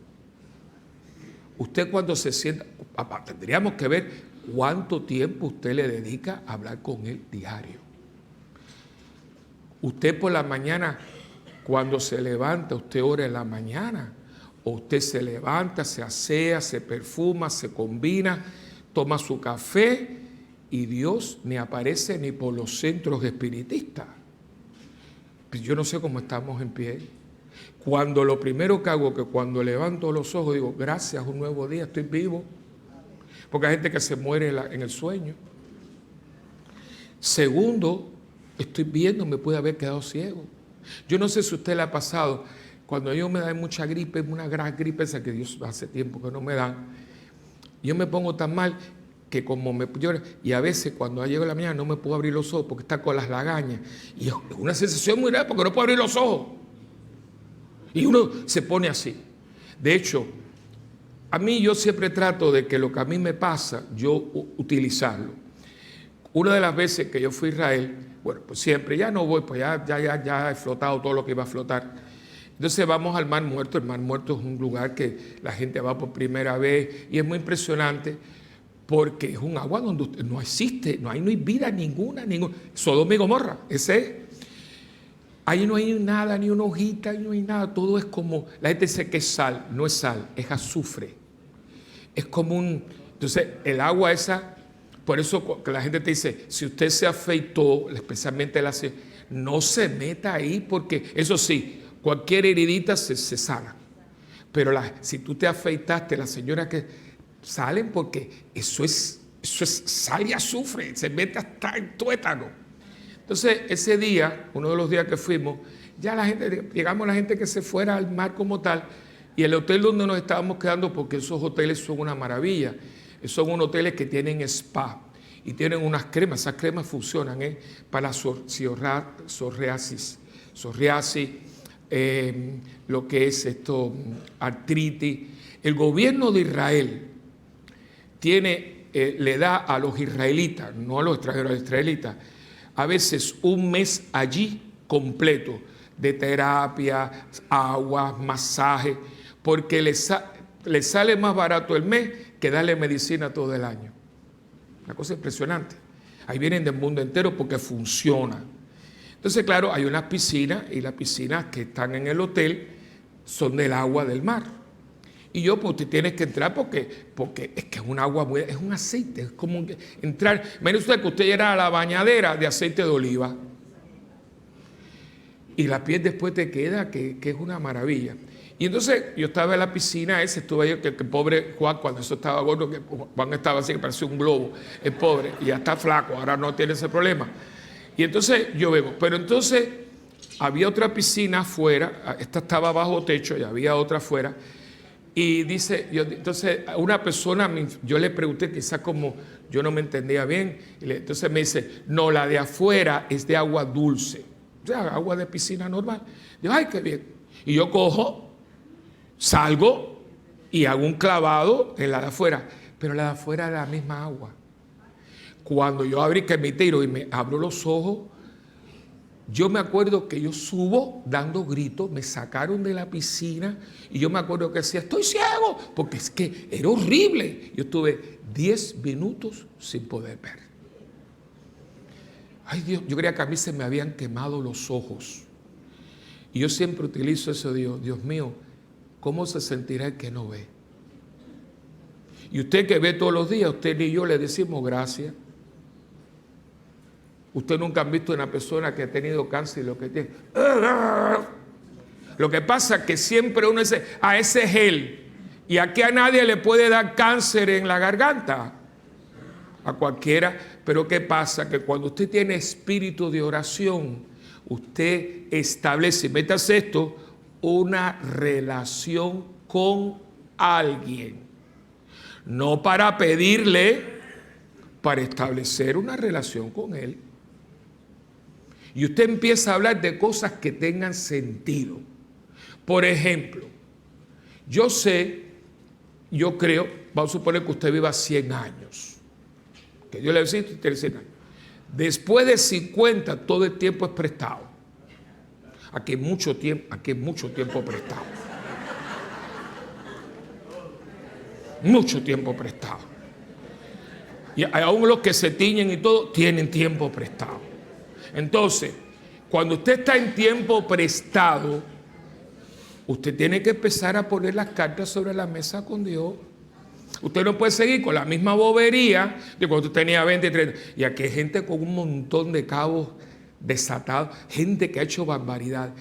Usted cuando se sienta, papá, tendríamos que ver cuánto tiempo usted le dedica a hablar con él diario. Usted por la mañana, cuando se levanta, usted ora en la mañana. O usted se levanta, se asea, se perfuma, se combina, toma su café y Dios ni aparece ni por los centros espiritistas. Pues yo no sé cómo estamos en pie. Cuando lo primero que hago, que cuando levanto los ojos, digo, gracias, un nuevo día, estoy vivo. Porque hay gente que se muere en el sueño. Segundo, estoy viendo, me puede haber quedado ciego. Yo no sé si a usted le ha pasado, cuando yo me da mucha gripe, una gran gripe, esa que Dios hace tiempo que no me dan, yo me pongo tan mal que como me llora, y a veces cuando llego a la mañana no me puedo abrir los ojos porque está con las lagañas. Y es una sensación muy grave porque no puedo abrir los ojos. Y uno se pone así. De hecho, a mí yo siempre trato de que lo que a mí me pasa, yo utilizarlo. Una de las veces que yo fui a Israel, bueno, pues siempre, ya no voy, pues ya he flotado todo lo que iba a flotar. Entonces vamos al Mar Muerto. El Mar Muerto es un lugar que la gente va por primera vez y es muy impresionante porque es un agua donde no existe, no hay vida ninguna. Sodoma y Gomorra, ese es. Ahí no hay nada, ni una hojita, no hay nada. Todo es como, la gente dice que es sal, no es sal, es azufre. Es como entonces el agua esa, por eso que la gente te dice, si usted se afeitó, especialmente no se meta ahí porque, eso sí, cualquier heridita se sana. Pero si tú te afeitaste, las señoras que salen porque eso es sal y azufre, se mete hasta el tuétano. Entonces, ese día, uno de los días que fuimos, ya llegamos la gente que se fuera al mar como tal, y el hotel donde nos estábamos quedando, porque esos hoteles son una maravilla, son unos hoteles que tienen spa, y tienen unas cremas, esas cremas funcionan para psoriasis, lo que es artritis. El gobierno de Israel le da a los israelitas, no a los extranjeros, a los israelitas, a veces un mes allí completo de terapia, agua, masaje, porque le sale más barato el mes que darle medicina todo el año. Una cosa impresionante. Ahí vienen del mundo entero porque funciona. Entonces, claro, hay unas piscinas y las piscinas que están en el hotel son del agua del mar. Y pues te tienes que entrar porque es que es un agua, es un aceite, es como entrar. Imagínese usted que usted era a la bañadera de aceite de oliva. Y la piel después te queda, que es una maravilla. Y entonces yo estaba en la piscina estuve ahí, que el pobre Juan, cuando eso estaba gordo, que Juan estaba así, que parecía un globo, el pobre, y ya está flaco, ahora no tiene ese problema. Y entonces yo veo, pero entonces había otra piscina afuera, esta estaba bajo techo y había otra afuera. Y dice, entonces a una persona, yo le pregunté, quizás como yo no me entendía bien, entonces me dice, no, la de afuera es de agua dulce, o sea, agua de piscina normal. Digo, ay, qué bien. Y yo cojo, salgo y hago un clavado en la de afuera, pero la de afuera es la misma agua. Cuando yo abrí que me tiro y me abro los ojos, yo me acuerdo que yo subo dando gritos, me sacaron de la piscina y yo me acuerdo que decía, estoy ciego, porque es que era horrible. Yo estuve 10 minutos sin poder ver. Ay Dios, yo creía que a mí se me habían quemado los ojos. Y yo siempre utilizo eso, Dios mío, ¿cómo se sentirá el que no ve? Y usted que ve todos los días, usted y yo le decimos gracias. Usted nunca ha visto una persona que ha tenido cáncer y lo que tiene. Lo que pasa es que siempre uno dice, ese es él. Y aquí a nadie le puede dar cáncer en la garganta. A cualquiera. Pero ¿qué pasa? Que cuando usted tiene espíritu de oración, usted establece, métase esto, una relación con alguien. No para pedirle, para establecer una relación con él. Y usted empieza a hablar de cosas que tengan sentido. Por ejemplo, yo creo, vamos a suponer que usted viva 100 años. Que yo le decía, usted tiene 100 años. Después de 50, todo el tiempo es prestado. Aquí es mucho tiempo prestado. Mucho tiempo prestado. Y aún los que se tiñen y todo, tienen tiempo prestado. Entonces, cuando usted está en tiempo prestado, usted tiene que empezar a poner las cartas sobre la mesa con Dios. Usted no puede seguir con la misma bobería de cuando usted tenía 20, 30. Y aquí hay gente con un montón de cabos desatados, gente que ha hecho barbaridad.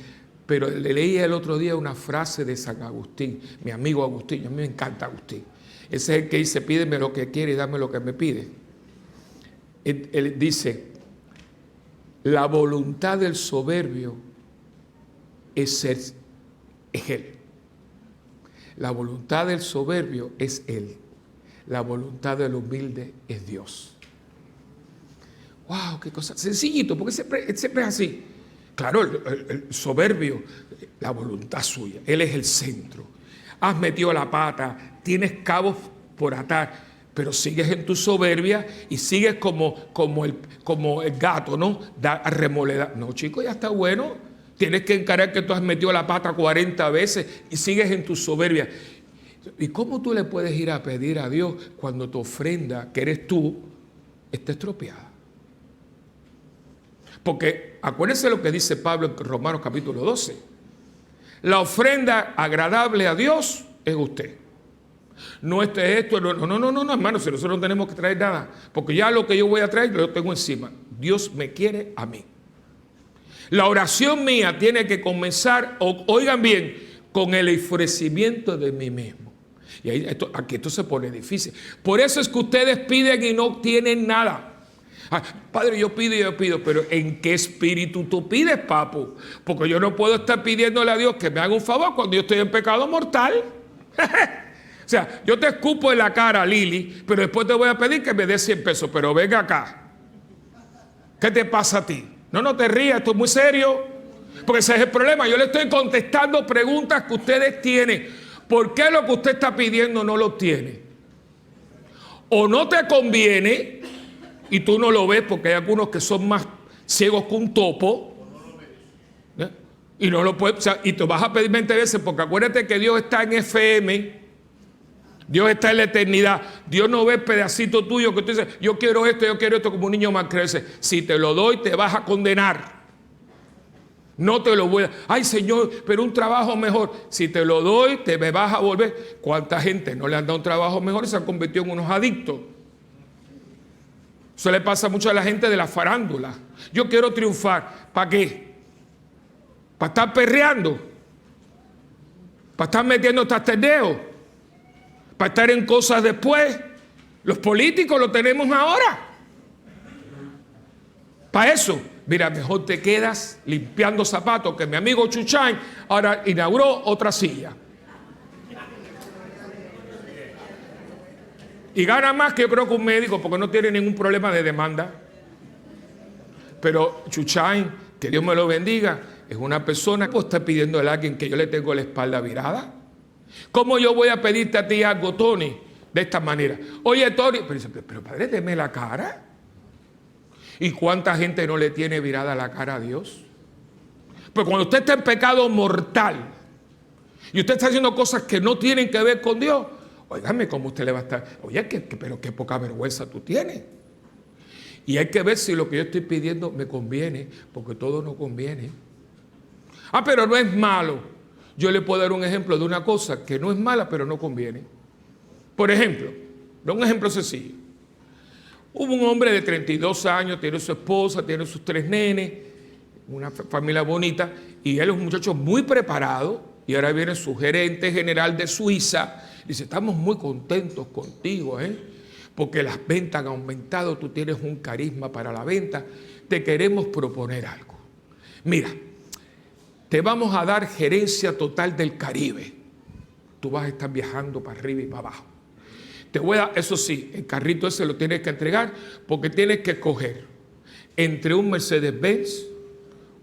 Pero le leí el otro día una frase de San Agustín, mi amigo Agustín, a mí me encanta Agustín. Ese es el que dice, pídeme lo que quiere y dame lo que me pide. Él dice, la voluntad del soberbio es él. La voluntad del soberbio es él. La voluntad del humilde es Dios. ¡Wow! ¡Qué cosa! Sencillito, porque siempre es así. Claro, el soberbio, la voluntad suya. Él es el centro. Has metido la pata, tienes cabos por atar, pero sigues en tu soberbia y sigues como el gato, ¿no? A remoledar. No, chico, ya está bueno. Tienes que encarar que tú has metido la pata 40 veces y sigues en tu soberbia. ¿Y cómo tú le puedes ir a pedir a Dios cuando tu ofrenda, que eres tú, está estropeada? Porque acuérdense lo que dice Pablo en Romanos capítulo 12. La ofrenda agradable a Dios es usted. No esto, no, hermano, si nosotros no tenemos que traer nada, porque ya lo que yo voy a traer lo tengo encima. Dios me quiere a mí. La oración mía tiene que comenzar, oigan bien, con el ofrecimiento de mí mismo. Y aquí esto se pone difícil. Por eso es que ustedes piden y no tienen nada. Padre, yo pido, pero ¿en qué espíritu tú pides, papu? Porque yo no puedo estar pidiéndole a Dios que me haga un favor cuando yo estoy en pecado mortal. O sea, yo te escupo en la cara, Lili, pero después te voy a pedir que me des 100 pesos. Pero venga acá. ¿Qué te pasa a ti? No te rías, esto es muy serio. Porque ese es el problema. Yo le estoy contestando preguntas que ustedes tienen. ¿Por qué lo que usted está pidiendo no lo tiene? O no te conviene y tú no lo ves porque hay algunos que son más ciegos que un topo. Y no lo puedes, o sea, y te vas a pedir 20 veces porque acuérdate que Dios está en FM. Dios está en la eternidad. Dios no ve pedacito tuyo que tú dices, yo quiero esto, como un niño más crece. Si te lo doy, te vas a condenar. No te lo voy a... Ay, Señor, pero un trabajo mejor. Si te lo doy, te me vas a volver. ¿Cuánta gente no le han dado un trabajo mejor y se han convertido en unos adictos? Eso le pasa mucho a la gente de la farándula. Yo quiero triunfar. ¿Para qué? ¿Para estar perreando? ¿Para estar metiendo tasteneo? ¿Para estar en cosas después? Los políticos lo tenemos ahora. Para eso. Mira, mejor te quedas limpiando zapatos, que mi amigo Chuchain ahora inauguró otra silla. Y gana más que yo creo que un médico, porque no tiene ningún problema de demanda. Pero Chuchain, que Dios me lo bendiga, es una persona que está pidiendo a alguien que yo le tengo la espalda virada. ¿Cómo yo voy a pedirte a ti algo, Tony, de esta manera? Oye, Tony, pero padre, deme la cara. ¿Y cuánta gente no le tiene virada la cara a Dios? Pues cuando usted está en pecado mortal y usted está haciendo cosas que no tienen que ver con Dios, óigame, ¿cómo usted le va a estar? Oye, pero qué poca vergüenza tú tienes. Y hay que ver si lo que yo estoy pidiendo me conviene, porque todo no conviene. Ah, pero no es malo. Yo le puedo dar un ejemplo de una cosa que no es mala, pero no conviene. Por ejemplo, un ejemplo sencillo. Hubo un hombre de 32 años, tiene su esposa, tiene sus 3 nenes, una familia bonita, y él es un muchacho muy preparado, y ahora viene su gerente general de Suiza, y dice, estamos muy contentos contigo, porque las ventas han aumentado, tú tienes un carisma para la venta, te queremos proponer algo. Mira, te vamos a dar gerencia total del Caribe. Tú vas a estar viajando para arriba y para abajo. Te voy a dar, eso sí, el carrito ese lo tienes que entregar porque tienes que escoger entre un Mercedes-Benz,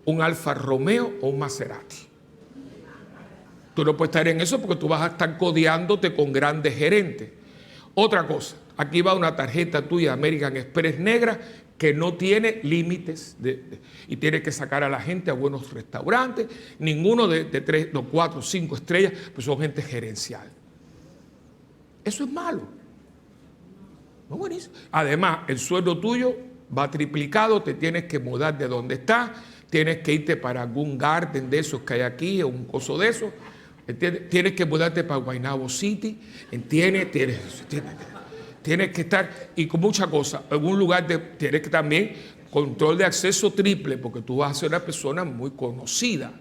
un Alfa Romeo o un Maserati. Tú no puedes estar en eso porque tú vas a estar codeándote con grandes gerentes. Otra cosa, aquí va una tarjeta tuya American Express negra que no tiene límites y tiene que sacar a la gente a buenos restaurantes. Ninguno de 3, 4, 5 estrellas, pues son gente gerencial. Eso es malo. No es buenísimo. Además, el sueldo tuyo va triplicado, te tienes que mudar de donde estás, tienes que irte para algún garden de esos que hay aquí, o un coso de esos. Tienes que mudarte para Guaynabo City, ¿entiendes? Tienes que estar, y con muchas cosas, en un lugar tienes que también control de acceso triple, porque tú vas a ser una persona muy conocida.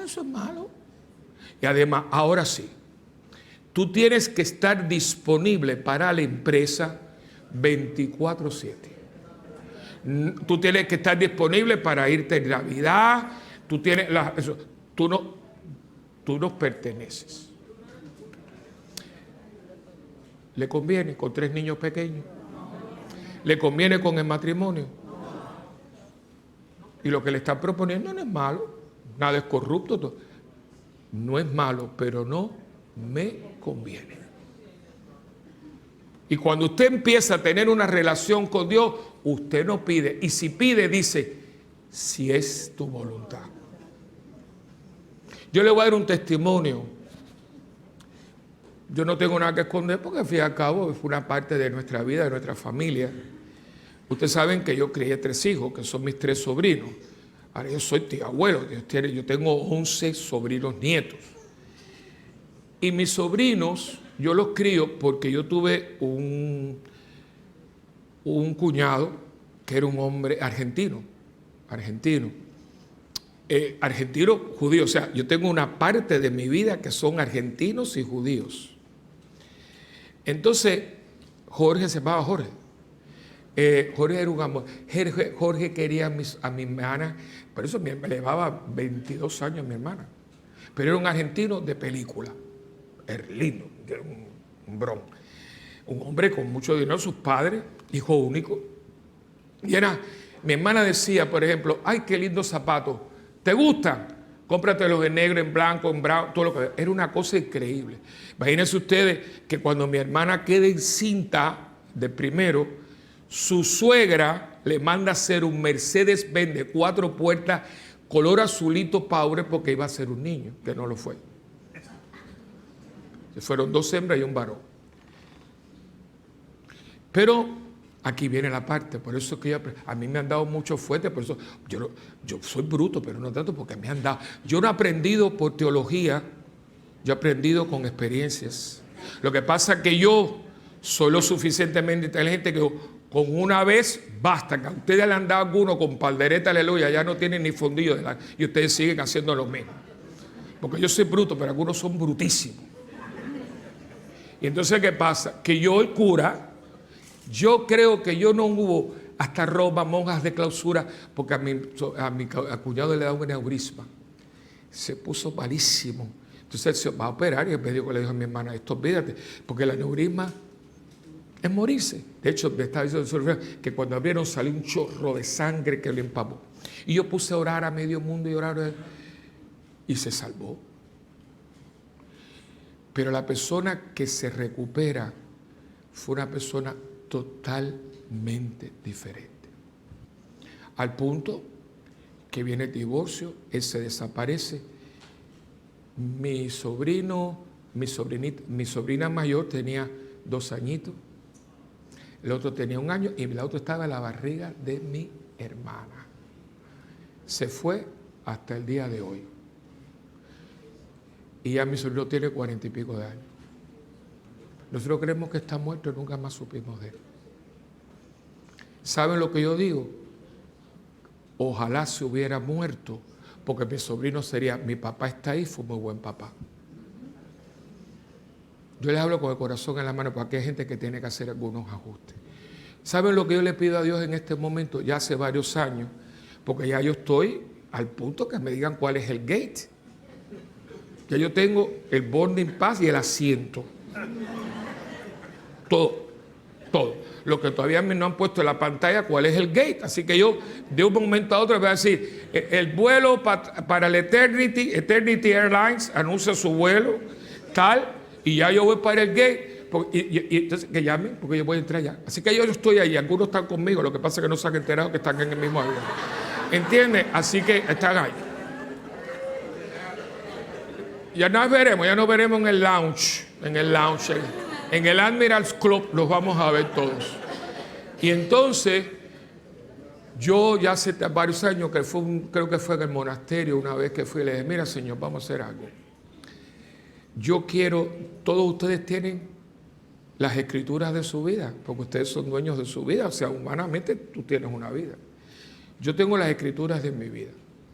Eso es malo. Y además, ahora sí, tú tienes que estar disponible para la empresa 24/7. Tú tienes que estar disponible para irte en Navidad, tú no perteneces. ¿Le conviene con 3 niños pequeños? ¿Le conviene con el matrimonio? Y lo que le están proponiendo no es malo, nada es corrupto, no es malo, pero no me conviene. Y cuando usted empieza a tener una relación con Dios, usted no pide, y si pide dice, si es tu voluntad. Yo le voy a dar un testimonio. Yo no tengo nada que esconder porque al fin y al cabo fue una parte de nuestra vida, de nuestra familia. Ustedes saben que yo crié 3 hijos, que son mis 3 sobrinos. Ahora yo soy tío abuelo, yo tengo 11 sobrinos nietos. Y mis sobrinos, yo los crío porque yo tuve un cuñado que era un hombre argentino judío. O sea, yo tengo una parte de mi vida que son argentinos y judíos. Entonces, Jorge se llamaba Jorge. Jorge era un amor. Jorge quería a mi hermana, por eso me llevaba 22 años mi hermana. Pero era un argentino de película. Era lindo, era un bron. Un hombre con mucho dinero, sus padres, hijo único. Y mi hermana decía, por ejemplo, ay, qué lindos zapatos. ¿Te gustan? Cómpratelos en negro, en blanco, en brown, todo lo que... Era una cosa increíble. Imagínense ustedes que cuando mi hermana queda encinta de primero, su suegra le manda a hacer un Mercedes-Benz de 4 puertas, color azulito power, porque iba a ser un niño, que no lo fue. Fueron 2 hembras y un varón. Pero aquí viene la parte, por eso que a mí me han dado mucho fuerte, por eso yo soy bruto, pero no tanto porque me han dado. Yo no he aprendido por teología, yo he aprendido con experiencias. Lo que pasa es que yo soy lo suficientemente inteligente que con una vez basta, que a ustedes le han dado alguno con paldereta, aleluya, ya no tienen ni fondillo y ustedes siguen haciendo lo mismo. Porque yo soy bruto, pero algunos son brutísimos. Y entonces, ¿qué pasa? Que yo, el cura, yo creo que yo no hubo hasta Roma, monjas de clausura, porque a mi cuñado le da un aneurisma. Se puso malísimo. Entonces él se va a operar y el médico le dijo a mi hermana, esto olvídate, porque el aneurisma es morirse. De hecho, me estaba diciendo que cuando abrieron salió un chorro de sangre que le empapó. Y yo puse a orar a medio mundo y orar y se salvó. Pero la persona que se recupera fue una persona totalmente diferente. Al punto que viene el divorcio, él se desaparece. Mi sobrina mayor tenía 2 añitos, el otro tenía 1 año y la otra estaba en la barriga de mi hermana. Se fue hasta el día de hoy. Y ya mi sobrino tiene 40 y pico de años. Nosotros creemos que está muerto y nunca más supimos de él. ¿Saben lo que yo digo? Ojalá se hubiera muerto, porque mi sobrino sería, mi papá está ahí, fue muy buen papá. Yo les hablo con el corazón en la mano, porque hay gente que tiene que hacer algunos ajustes. ¿Saben lo que yo le pido a Dios en este momento? Ya hace varios años, porque ya yo estoy al punto que me digan cuál es el gate. Ya yo tengo el boarding pass y el asiento. Todo. Lo que todavía no han puesto en la pantalla, cuál es el gate. Así que yo, de un momento a otro, voy a decir, el vuelo para el Eternity Airlines anuncia su vuelo, tal, y ya yo voy para el gate, y entonces que llamen, porque yo voy a entrar ya. Así que yo estoy ahí, algunos están conmigo, lo que pasa es que no se han enterado que están en el mismo avión. ¿Entiendes? Así que están ahí. Ya nos veremos en el lounge, en el Admirals Club los vamos a ver todos. Y entonces, yo ya hace varios años, creo que fue en el monasterio una vez que fui, le dije, mira Señor, vamos a hacer algo. Yo quiero, todos ustedes tienen las escrituras de su vida, porque ustedes son dueños de su vida, o sea, humanamente tú tienes una vida. Yo tengo las escrituras de mi vida.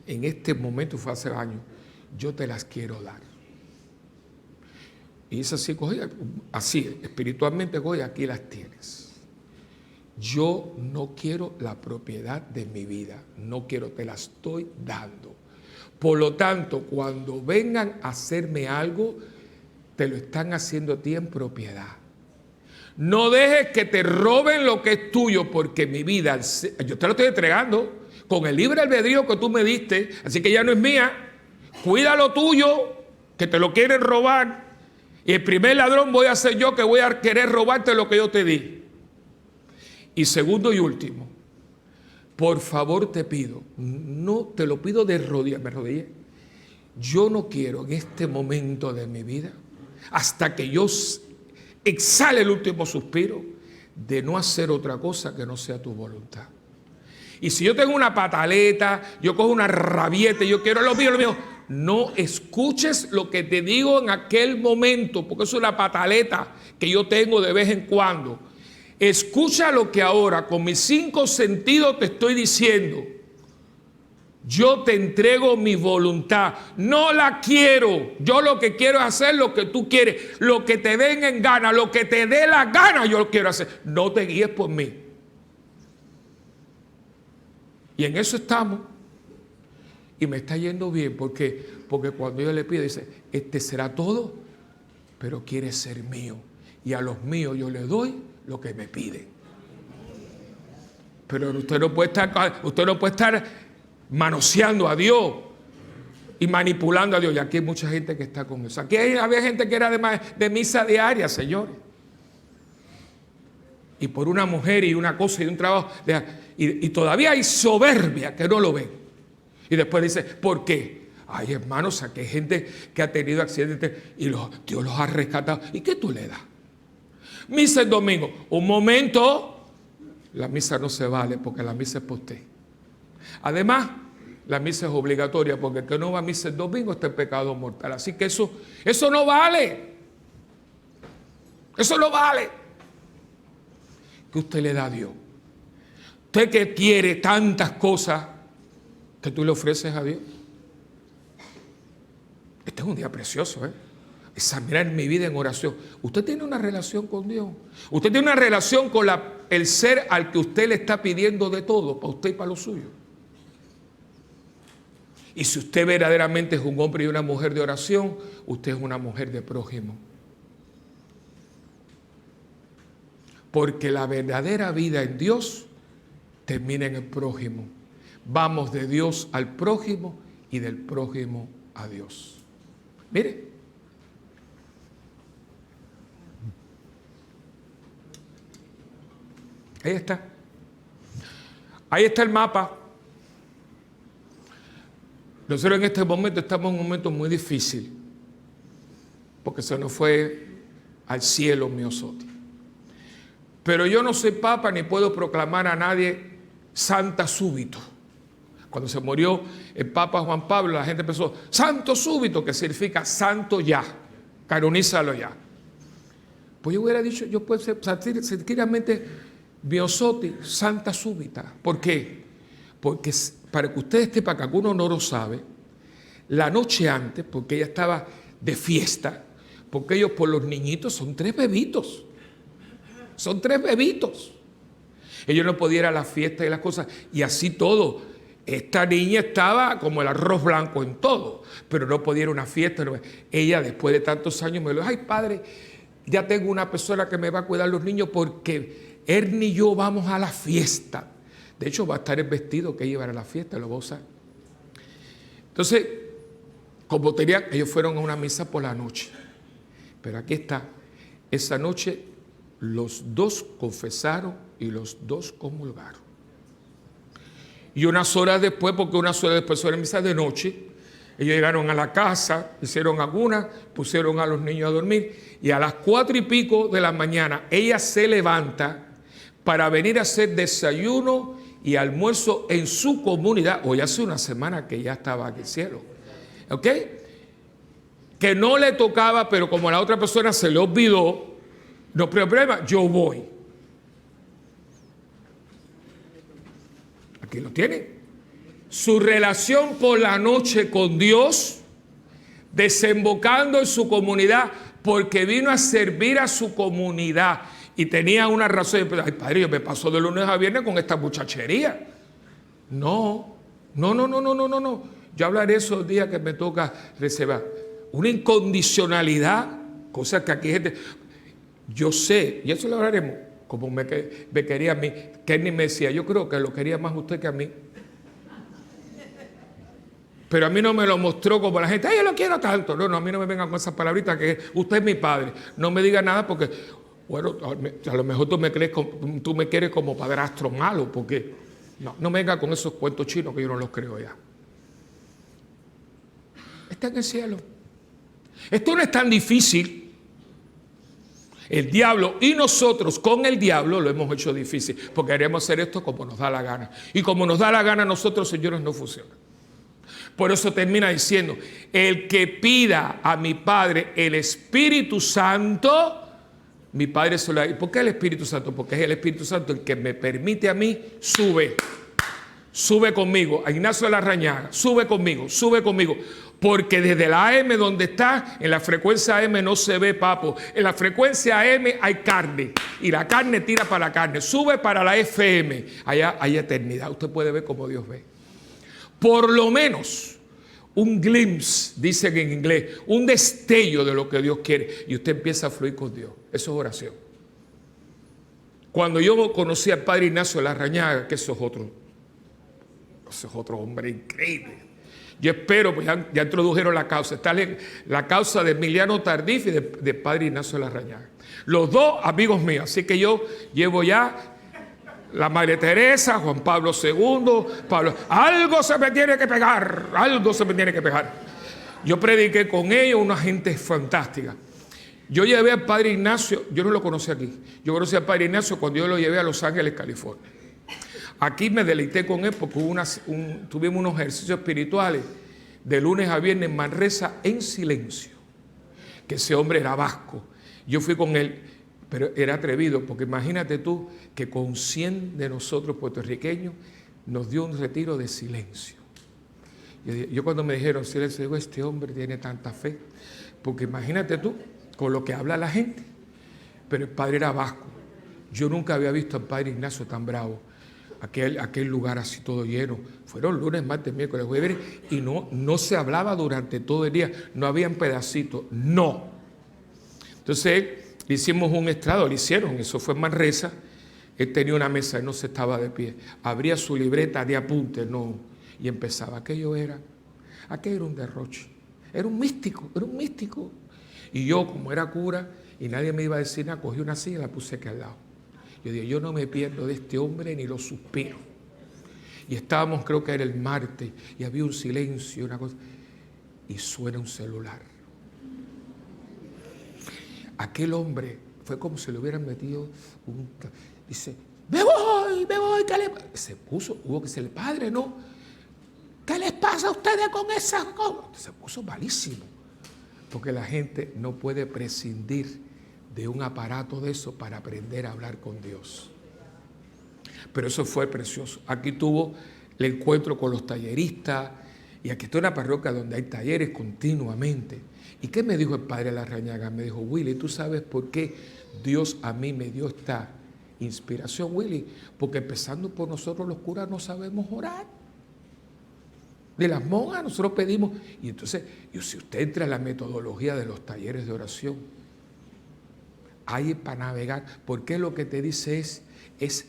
En este momento, fue hace años, yo te las quiero dar. Y es así, así, espiritualmente, cogí, aquí las tienes. Yo no quiero la propiedad de mi vida, no quiero, te la estoy dando. Por lo tanto, cuando vengan a hacerme algo, te lo están haciendo a ti en propiedad. No dejes que te roben lo que es tuyo, porque mi vida, yo te lo estoy entregando con el libre albedrío que tú me diste, así que ya no es mía. Cuida lo tuyo, que te lo quieren robar. Y el primer ladrón voy a ser yo, que voy a querer robarte lo que yo te di. Y segundo y último, por favor te pido, no te lo pido de rodillas, me arrodillé. Yo no quiero en este momento de mi vida, hasta que yo exhale el último suspiro, de no hacer otra cosa que no sea tu voluntad. Y si yo tengo una pataleta, yo cojo una rabieta, yo quiero lo mío, no escuches lo que te digo en aquel momento, porque es una pataleta que yo tengo de vez en cuando. Escucha lo que ahora con mis 5 sentidos te estoy diciendo. Yo te entrego mi voluntad, no la quiero. Yo lo que quiero es hacer lo que tú quieres, lo que te venga en gana, lo que te dé la gana yo lo quiero hacer. No te guíes por mí. Y en eso estamos. Y me está yendo bien, porque cuando yo le pido, dice, este será todo, pero quiere ser mío. Y a los míos yo le doy lo que me piden. Pero usted no puede estar manoseando a Dios y manipulando a Dios. Y aquí hay mucha gente que está con eso. Aquí había gente que era de misa diaria, señores. Y por una mujer y una cosa y un trabajo, y todavía hay soberbia que no lo ven. Y después dice, ¿por qué? Ay, hermanos, aquí hay gente que ha tenido accidentes y Dios los ha rescatado. ¿Y qué tú le das? Misa el domingo. Un momento, la misa no se vale porque la misa es por usted. Además, la misa es obligatoria porque el que no va a misa el domingo está en pecado mortal. Así que eso no vale. Eso no vale. ¿Qué usted le da a Dios? Usted que quiere tantas cosas que tú le ofreces a Dios. Este es un día precioso, ¿eh? Examinar mi vida en oración. Usted tiene una relación con Dios. Usted tiene una relación con la el ser al que usted le está pidiendo de todo, para usted y para lo suyo. Y si usted verdaderamente es un hombre y una mujer de oración, usted es una mujer de prójimo. Porque la verdadera vida en Dios termina en el prójimo. Vamos de Dios al prójimo y del prójimo a Dios. Mire. Ahí está. Ahí está el mapa. Nosotros en este momento estamos en un momento muy difícil, porque se nos fue al cielo Miosotti. Pero yo no soy papa ni puedo proclamar a nadie santa súbito. Cuando se murió el Papa Juan Pablo, la gente empezó, santo súbito, que significa santo ya, canonízalo ya. Pues yo hubiera dicho, yo puedo ser tranquilamente Miosotti, santa súbita. ¿Por qué? Porque para que usted esté, para que alguno no lo sabe, la noche antes, porque ella estaba de fiesta, porque ellos por los niñitos son 3 bebitos. Son 3 bebitos. Ellos no podían ir a la fiesta y las cosas, y así todo. Esta niña estaba como el arroz blanco en todo, pero no podía ir a una fiesta. Ella, después de tantos años, me dijo, ay padre, ya tengo una persona que me va a cuidar los niños porque él ni yo vamos a la fiesta. De hecho, va a estar el vestido que ella iba a la fiesta, lo va a usar. Entonces, como tenían, ellos fueron a una misa por la noche. Pero aquí está, esa noche los 2 confesaron y los 2 comulgaron. Y unas horas después, porque unas horas después fue la misa de noche, ellos llegaron a la casa, hicieron algunas, pusieron a los niños a dormir, y a las 4 y pico de la mañana, ella se levanta para venir a hacer desayuno y almuerzo en su comunidad. Hoy hace una semana que ya estaba aquí en el cielo. ¿Ok? Que no le tocaba, pero como a la otra persona se le olvidó, no problema, yo voy. Aquí lo tiene. Su relación por la noche con Dios, desembocando en su comunidad, porque vino a servir a su comunidad y tenía una razón. Ay, padre, yo me paso de lunes a viernes con esta muchachería. No. Yo hablaré esos días que me toca reservar. Una incondicionalidad, cosa que aquí gente... Yo sé, y eso lo hablaremos, como me quería a mí. Kenny me decía, yo creo que lo quería más usted que a mí. Pero a mí no me lo mostró como la gente, ay, yo lo quiero tanto. No, a mí no me vengan con esas palabritas que usted es mi padre. No me diga nada porque, bueno, a lo mejor tú me quieres como padrastro malo, porque no me venga con esos cuentos chinos que yo no los creo ya. Está en el cielo. Esto no es tan difícil. El diablo y nosotros con el diablo lo hemos hecho difícil, porque queremos hacer esto como nos da la gana. Y como nos da la gana a nosotros, señores, no funciona. Por eso termina diciendo, el que pida a mi Padre el Espíritu Santo, mi Padre se lo da. ¿Por qué el Espíritu Santo? Porque es el Espíritu Santo el que me permite a mí, sube conmigo. A Ignacio de la Rañaga, sube conmigo. Porque desde la AM donde está, en la frecuencia AM no se ve, papo. En la frecuencia AM hay carne. Y la carne tira para la carne. Sube para la FM. Allá hay eternidad. Usted puede ver como Dios ve. Por lo menos un glimpse, dicen en inglés, un destello de lo que Dios quiere. Y usted empieza a fluir con Dios. Eso es oración. Cuando yo conocí al padre Ignacio de la Rañaga, que eso es otro hombre increíble. Yo espero, pues ya introdujeron la causa. Está la causa de Emiliano Tardif y de padre Ignacio de la Rañaga. Los 2 amigos míos. Así que yo llevo ya la Madre Teresa, Juan Pablo II, Pablo. Algo se me tiene que pegar. Yo prediqué con ellos, una gente fantástica. Yo llevé al padre Ignacio, yo no lo conocí aquí. Yo conocí al padre Ignacio cuando yo lo llevé a Los Ángeles, California. Aquí me deleité con él porque tuvimos unos ejercicios espirituales de lunes a viernes en Manresa en silencio. Que ese hombre era vasco. Yo fui con él, pero era atrevido, porque imagínate tú que con 100 de nosotros puertorriqueños nos dio un retiro de silencio. Yo cuando me dijeron silencio, digo, este hombre tiene tanta fe, porque imagínate tú con lo que habla la gente. Pero el padre era vasco. Yo nunca había visto al Padre Ignacio tan bravo. Aquel lugar así todo lleno. Fueron lunes, martes, miércoles, jueves, y no se hablaba durante todo el día. No habían pedacitos, no. Entonces le hicimos un estrado, le hicieron, eso fue en Manresa. Él tenía una mesa, él no se estaba de pie. Abría su libreta de apuntes, no. Y empezaba, aquello era un derroche. Era un místico. Y yo, como era cura, y nadie me iba a decir nada, cogí una silla y la puse aquí al lado. Yo dije, yo no me pierdo de este hombre ni lo suspiro. Y estábamos, creo que era el martes, y había un silencio, una cosa, y suena un celular. Aquel hombre fue como si le hubieran metido dice, me voy, ¿qué le pasa? Se puso, hubo que ser el padre, ¿no? ¿Qué les pasa a ustedes con esas cosas? Se puso malísimo, porque la gente no puede prescindir de un aparato de eso para aprender a hablar con Dios. Pero eso fue precioso. Aquí tuvo el encuentro con los talleristas, y aquí está una parroquia donde hay talleres continuamente. ¿Y qué me dijo el padre Larrañaga? Me dijo, Willy, ¿tú sabes por qué Dios a mí me dio esta inspiración, Willy? Porque empezando por nosotros los curas no sabemos orar. De las monjas nosotros pedimos. Y entonces, si usted entra en la metodología de los talleres de oración, hay para navegar, porque lo que te dice es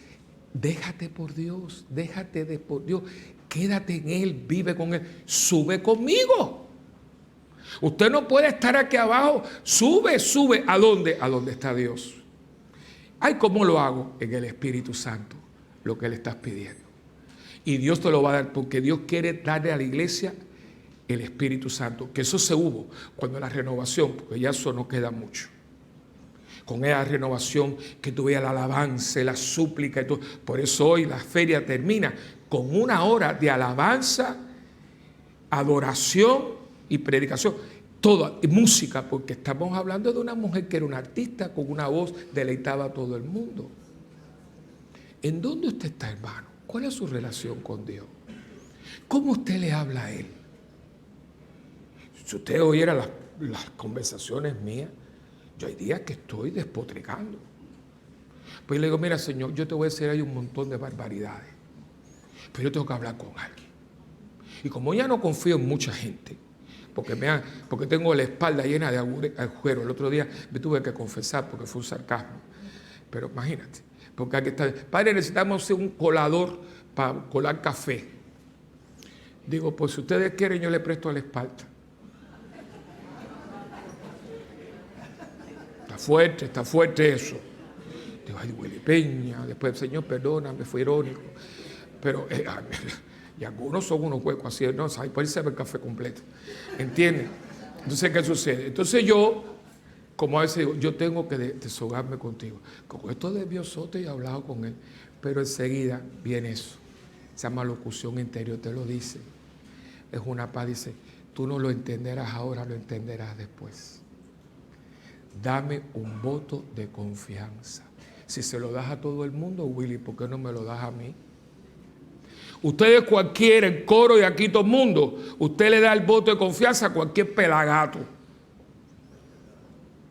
déjate por Dios, por Dios, quédate en Él, vive con Él, sube conmigo. Usted no puede estar aquí abajo, sube, ¿a dónde? A donde está Dios. Ay, ¿cómo lo hago? En el Espíritu Santo, lo que le estás pidiendo. Y Dios te lo va a dar, porque Dios quiere darle a la iglesia el Espíritu Santo, que eso se hubo cuando la renovación, porque ya eso no queda mucho. Con esa renovación que tuviera la alabanza, la súplica y todo. Por eso hoy la feria termina con 1 hora de alabanza, adoración y predicación. Toda, y música, porque estamos hablando de una mujer que era una artista con una voz, deleitaba a todo el mundo. ¿En dónde usted está, hermano? ¿Cuál es su relación con Dios? ¿Cómo usted le habla a Él? Si usted oyera las conversaciones mías, yo hay días que estoy despotricando. Pues le digo, mira, Señor, yo te voy a decir, hay un montón de barbaridades, pero yo tengo que hablar con alguien. Y como ya no confío en mucha gente, porque tengo la espalda llena de agujeros, el otro día me tuve que confesar porque fue un sarcasmo. Pero imagínate, porque aquí está, padre, necesitamos un colador para colar café. Digo, pues si ustedes quieren, yo le presto la espalda. Está fuerte eso. Digo, ay, Willy Peña, después, Señor, perdóname, fue irónico. Pero, y algunos son unos huecos así, no, ahí puede ser el café completo. ¿Entiendes? Entonces, ¿qué sucede? Entonces yo, como a veces digo, yo tengo que desahogarme contigo. Con esto de Biosote he hablado con él, pero enseguida viene eso. Se llama locución interior, te lo dice. Es una paz, dice, tú no lo entenderás ahora, lo entenderás después. Dame un voto de confianza. Si se lo das a todo el mundo, Willy, ¿por qué no me lo das a mí? Ustedes cualquiera, el coro y aquí todo el mundo, usted le da el voto de confianza a cualquier pelagato.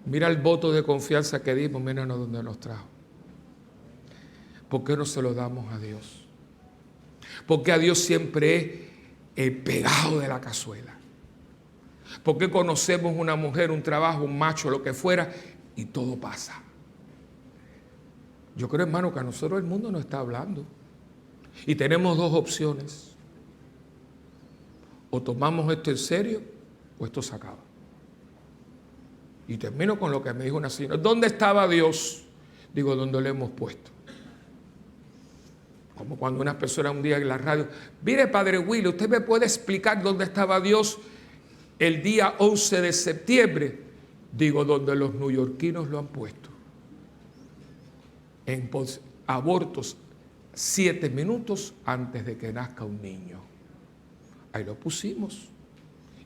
Mira el voto de confianza que dimos, míranos donde nos trajo. ¿Por qué no se lo damos a Dios? Porque a Dios siempre es el pegado de la cazuela. Porque conocemos una mujer, un trabajo, un macho, lo que fuera, y todo pasa. Yo creo, hermano, que a nosotros el mundo nos está hablando. Y tenemos dos opciones. O tomamos esto en serio, o esto se acaba. Y termino con lo que me dijo una señora. ¿Dónde estaba Dios? Digo, ¿dónde lo hemos puesto? Como cuando una persona un día en la radio, mire, padre Willy, ¿usted me puede explicar dónde estaba Dios el día 11 de septiembre? Digo, donde los neoyorquinos lo han puesto. En abortos 7 minutos antes de que nazca un niño. Ahí lo pusimos.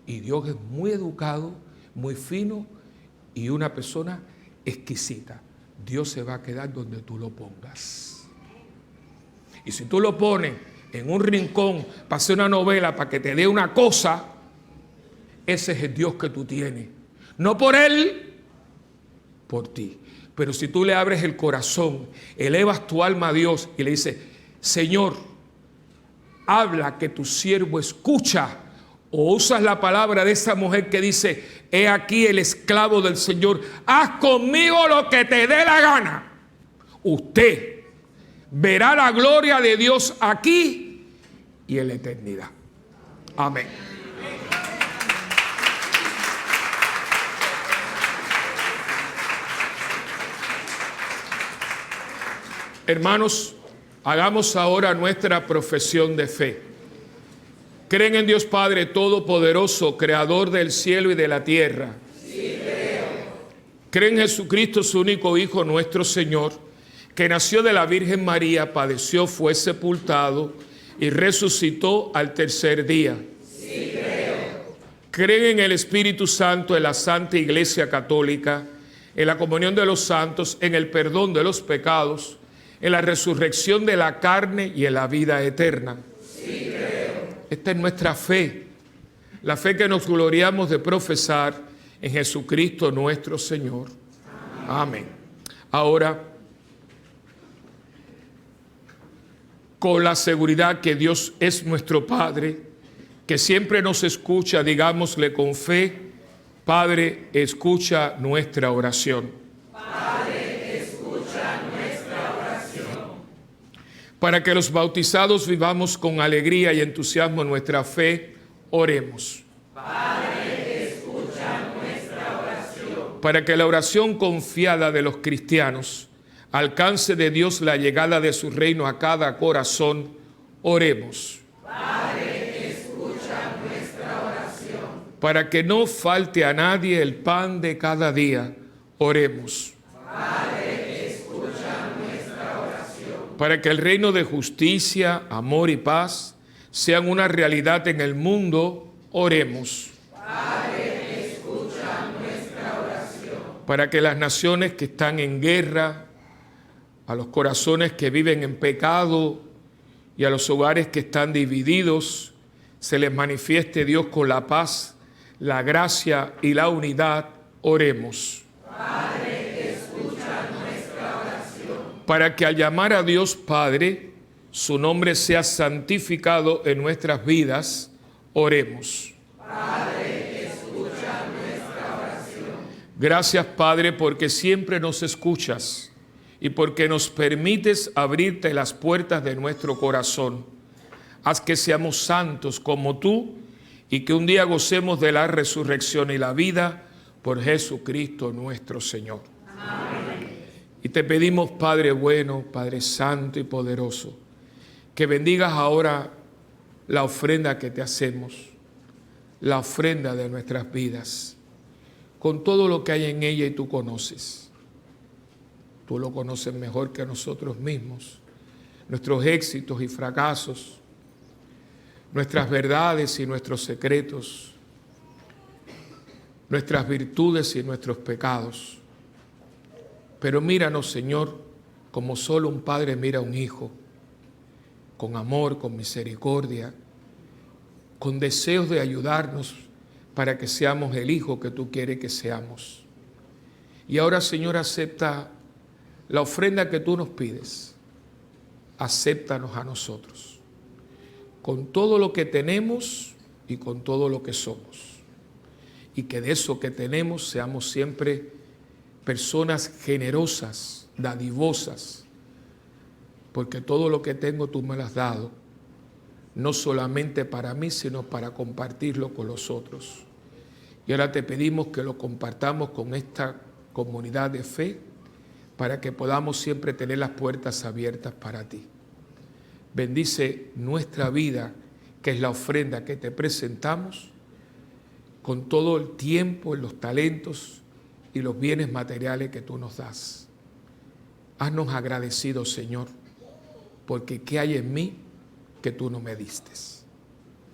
Y Dios es muy educado, muy fino y una persona exquisita. Dios se va a quedar donde tú lo pongas. Y si tú lo pones en un rincón para hacer una novela, para que te dé una cosa, ese es el Dios que tú tienes. No por Él, por ti. Pero si tú le abres el corazón, elevas tu alma a Dios y le dices, Señor, habla que tu siervo escucha. O usas la palabra de esa mujer que dice, he aquí el esclavo del Señor, haz conmigo lo que te dé la gana. Usted verá la gloria de Dios aquí y en la eternidad. Amén. Hermanos, hagamos ahora nuestra profesión de fe. ¿Creen en Dios Padre Todopoderoso, Creador del cielo y de la tierra? Sí, creo. ¿Creen en Jesucristo, su único Hijo, nuestro Señor, que nació de la Virgen María, padeció, fue sepultado y resucitó al tercer día? Sí, creo. ¿Creen en el Espíritu Santo, en la Santa Iglesia Católica, en la comunión de los santos, en el perdón de los pecados, en la resurrección de la carne y en la vida eterna? Sí, creo. Esta es nuestra fe, la fe que nos gloriamos de profesar en Jesucristo nuestro Señor. Amén. Ahora, con la seguridad que Dios es nuestro Padre, que siempre nos escucha, digámosle con fe, Padre, escucha nuestra oración. Padre, escucha nuestra oración. Para que los bautizados vivamos con alegría y entusiasmo nuestra fe, oremos. Padre, escucha nuestra oración. Para que la oración confiada de los cristianos alcance de Dios la llegada de su reino a cada corazón, oremos. Padre, escucha nuestra oración. Para que no falte a nadie el pan de cada día, oremos. Padre, escucha nuestra oración. Para que el reino de justicia, amor y paz sean una realidad en el mundo, oremos. Padre, escucha nuestra oración. Para que las naciones que están en guerra, a los corazones que viven en pecado y a los hogares que están divididos, se les manifieste Dios con la paz, la gracia y la unidad, oremos. Padre, escucha nuestra oración. Para que al llamar a Dios Padre, su nombre sea santificado en nuestras vidas, oremos. Padre, escucha nuestra oración. Gracias, Padre, porque siempre nos escuchas y porque nos permites abrirte las puertas de nuestro corazón. Haz que seamos santos como tú y que un día gocemos de la resurrección y la vida por Jesucristo nuestro Señor. Amén. Y te pedimos, Padre bueno, Padre santo y poderoso, que bendigas ahora la ofrenda que te hacemos, la ofrenda de nuestras vidas, con todo lo que hay en ella y tú conoces. Tú lo conoces mejor que nosotros mismos, nuestros éxitos y fracasos, nuestras verdades y nuestros secretos, nuestras virtudes y nuestros pecados. Pero míranos, Señor, como solo un padre mira a un hijo, con amor, con misericordia, con deseos de ayudarnos para que seamos el hijo que tú quieres que seamos. Y ahora, Señor, acepta la ofrenda que tú nos pides. Acéptanos a nosotros, con todo lo que tenemos y con todo lo que somos. Y que de eso que tenemos seamos siempre personas generosas, dadivosas, porque todo lo que tengo tú me lo has dado, no solamente para mí, sino para compartirlo con los otros. Y ahora te pedimos que lo compartamos con esta comunidad de fe, para que podamos siempre tener las puertas abiertas para ti. Bendice nuestra vida, que es la ofrenda que te presentamos, con todo el tiempo, los talentos y los bienes materiales que tú nos das. Haznos agradecidos, Señor, porque ¿qué hay en mí que tú no me diste?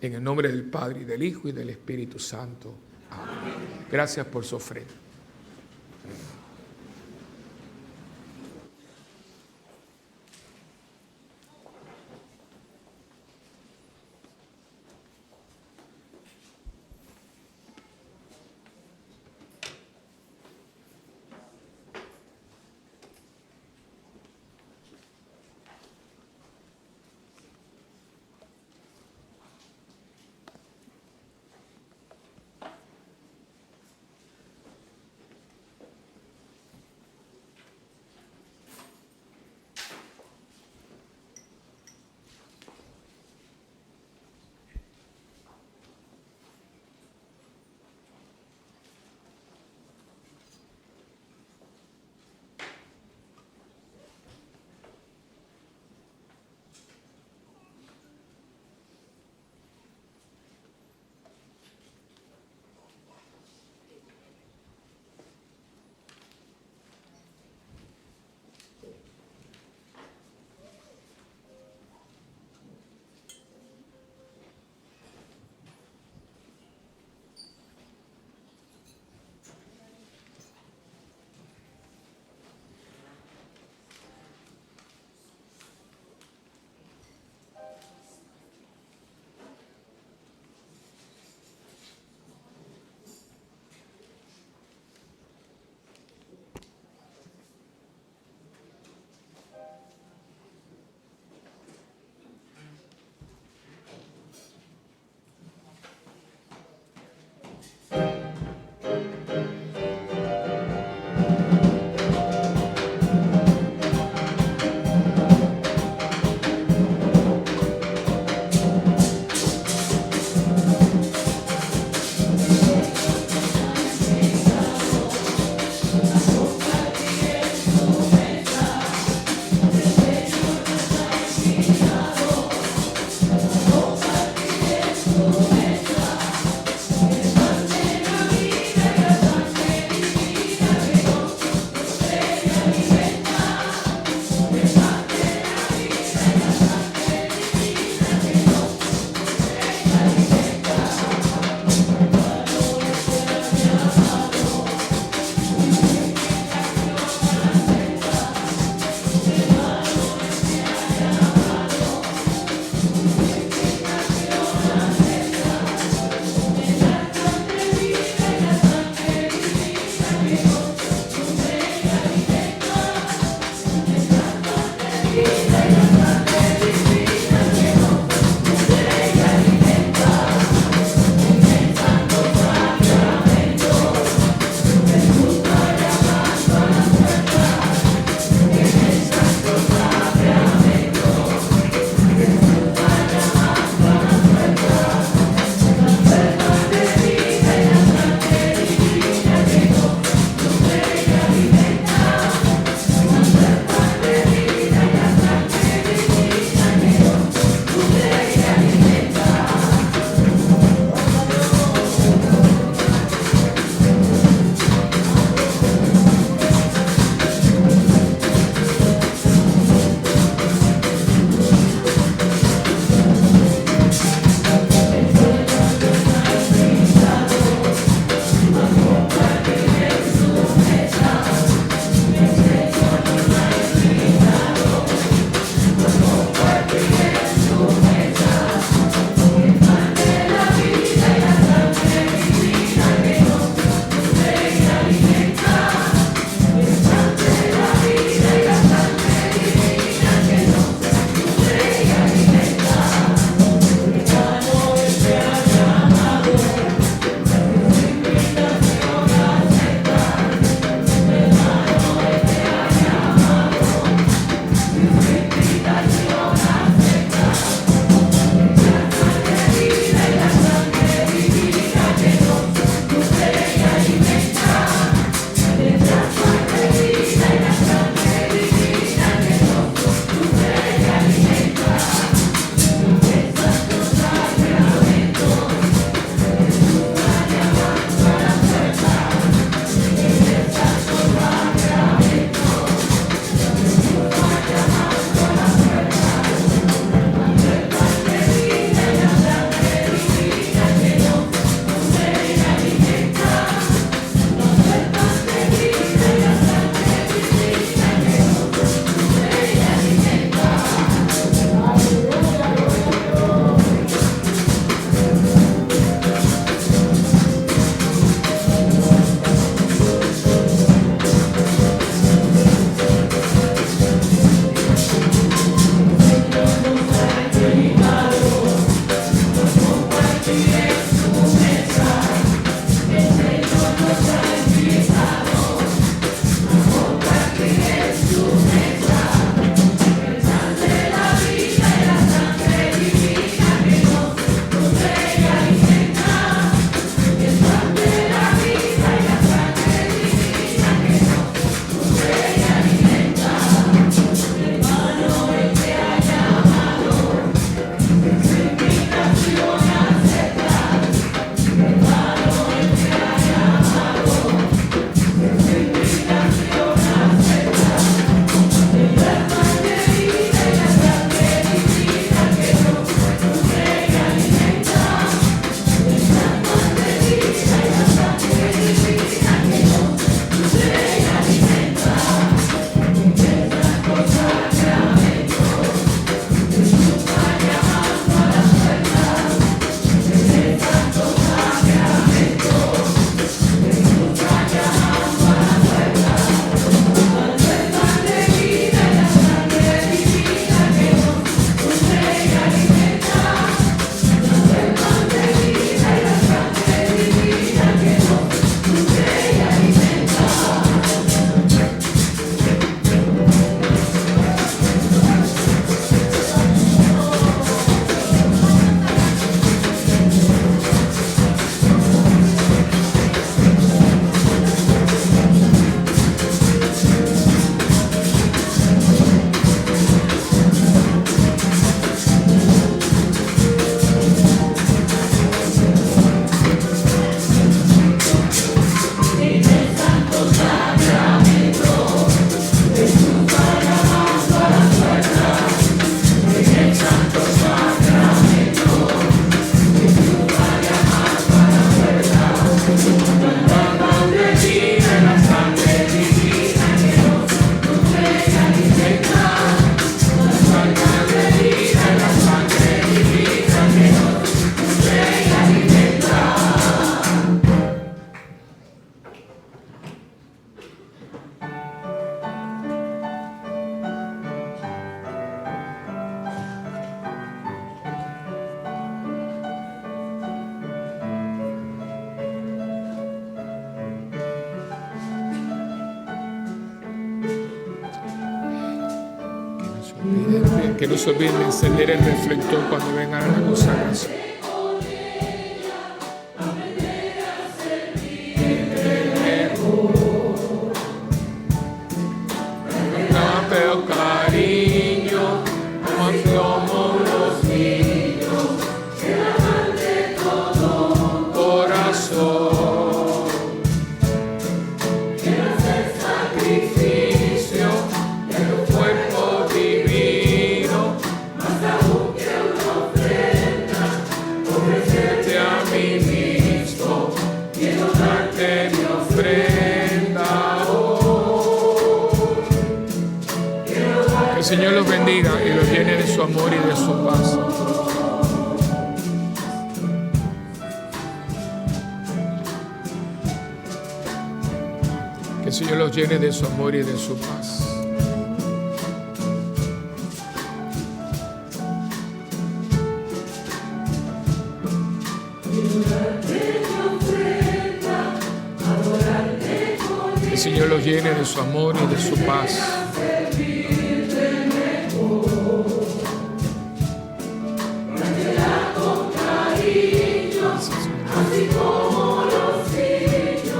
En el nombre del Padre, y del Hijo, y del Espíritu Santo. Amén. Gracias por su ofrenda. Compartiré su mesa, Que no se olviden de encender el reflector cuando vengan a la consagración. No veo cariño, más como los niños, que aman de todo corazón. Quiero hacer sacrificio de tu cuerpo divino, más aún que una ofrenda, ofrecerte a mí mismo. Quiero darte mi ofrenda hoy. Que el Señor los bendiga y los llene de su amor y de su paz. Que el Señor los llene de su amor y de su paz. Que el Señor los llene de su amor y de su paz.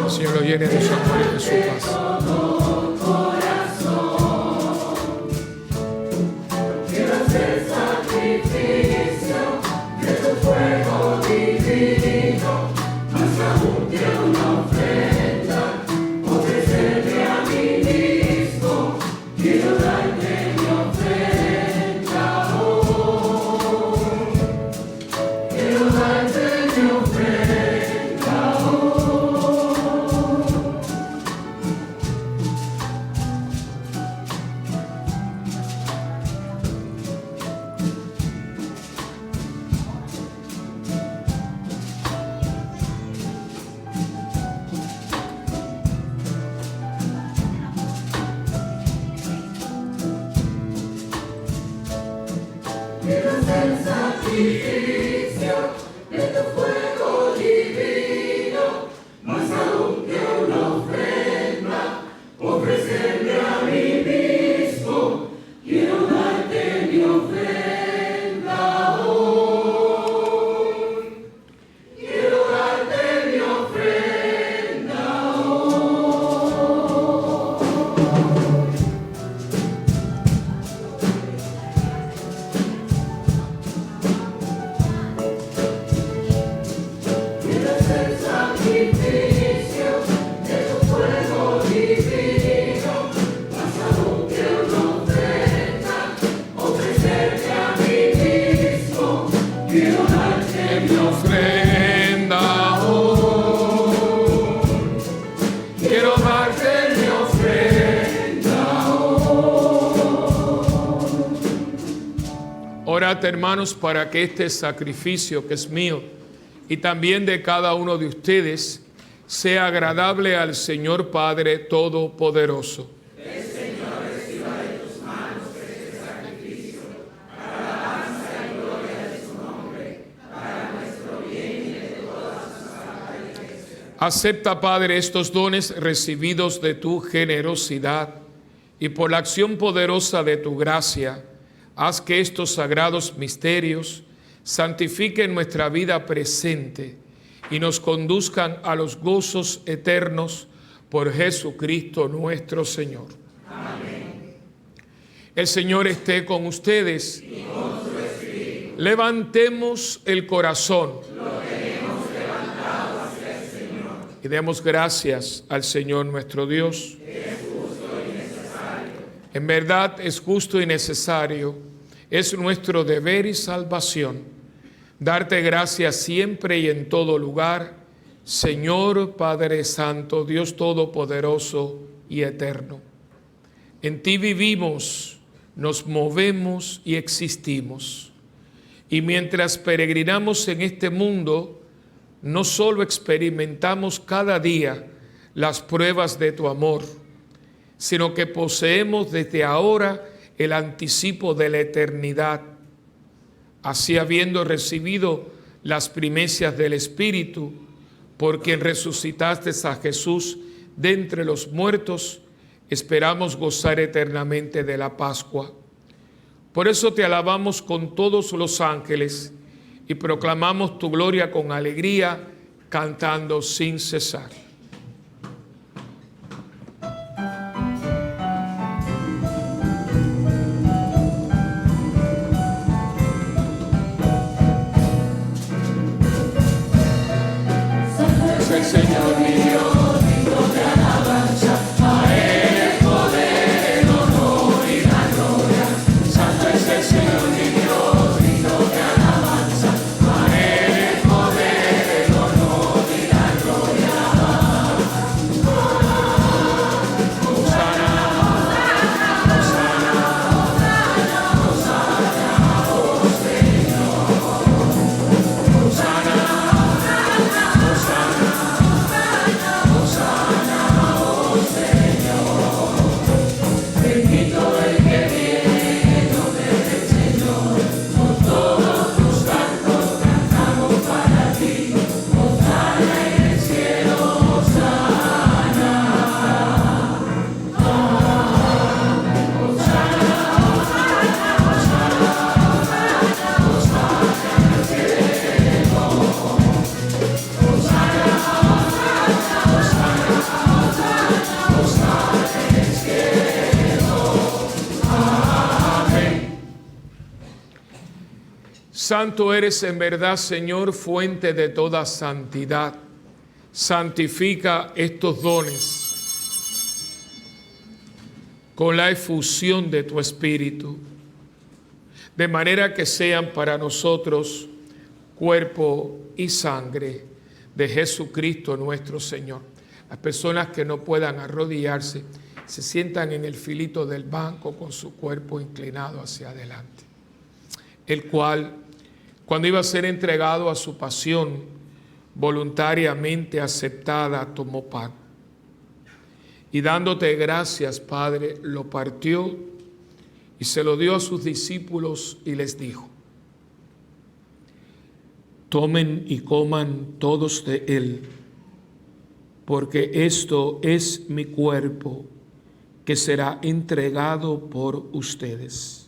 El Señor los llene de su amor y de su paz. Orad, hermanos, para que este sacrificio que es mío y también de cada uno de ustedes sea agradable al Señor Padre Todopoderoso. El Señor reciba de tus manos este sacrificio para alabanza y gloria de su nombre, para nuestro bien y de toda su santa iglesia. Acepta, Padre, estos dones recibidos de tu generosidad y por la acción poderosa de tu gracia, haz que estos sagrados misterios santifiquen nuestra vida presente y nos conduzcan a los gozos eternos por Jesucristo nuestro Señor. Amén. El Señor esté con ustedes. Y con su espíritu. Levantemos el corazón. Lo tenemos levantado hacia el Señor. Y demos gracias al Señor nuestro Dios. Es justo y necesario. En verdad es justo y necesario. Es nuestro deber y salvación darte gracias siempre y en todo lugar, Señor Padre Santo, Dios Todopoderoso y Eterno. En ti vivimos, nos movemos y existimos. Y mientras peregrinamos en este mundo, no solo experimentamos cada día las pruebas de tu amor, sino que poseemos desde ahora el anticipo de la eternidad. Así, habiendo recibido las primicias del Espíritu, por quien resucitaste a Jesús de entre los muertos, esperamos gozar eternamente de la Pascua. Por eso te alabamos con todos los ángeles y proclamamos tu gloria con alegría, cantando sin cesar. Es el Señor mi Dios, digno de alabanza, a Él el poder, el honor y la gloria. Santo es el Señor mi Dios, digno de alabanza, a Él el poder, el honor y la gloria. Hosana, Hosana, Hosana, oh Señor. Hosana. Santo eres en verdad, Señor, fuente de toda santidad. Santifica estos dones con la efusión de tu Espíritu, de manera que sean para nosotros cuerpo y sangre de Jesucristo nuestro Señor. Las personas que no puedan arrodillarse se sientan en el filito del banco con su cuerpo inclinado hacia adelante, el cual, cuando iba a ser entregado a su pasión, voluntariamente aceptada, tomó pan. Y dándote gracias, Padre, lo partió y se lo dio a sus discípulos y les dijo: tomen y coman todos de él, porque esto es mi cuerpo que será entregado por ustedes.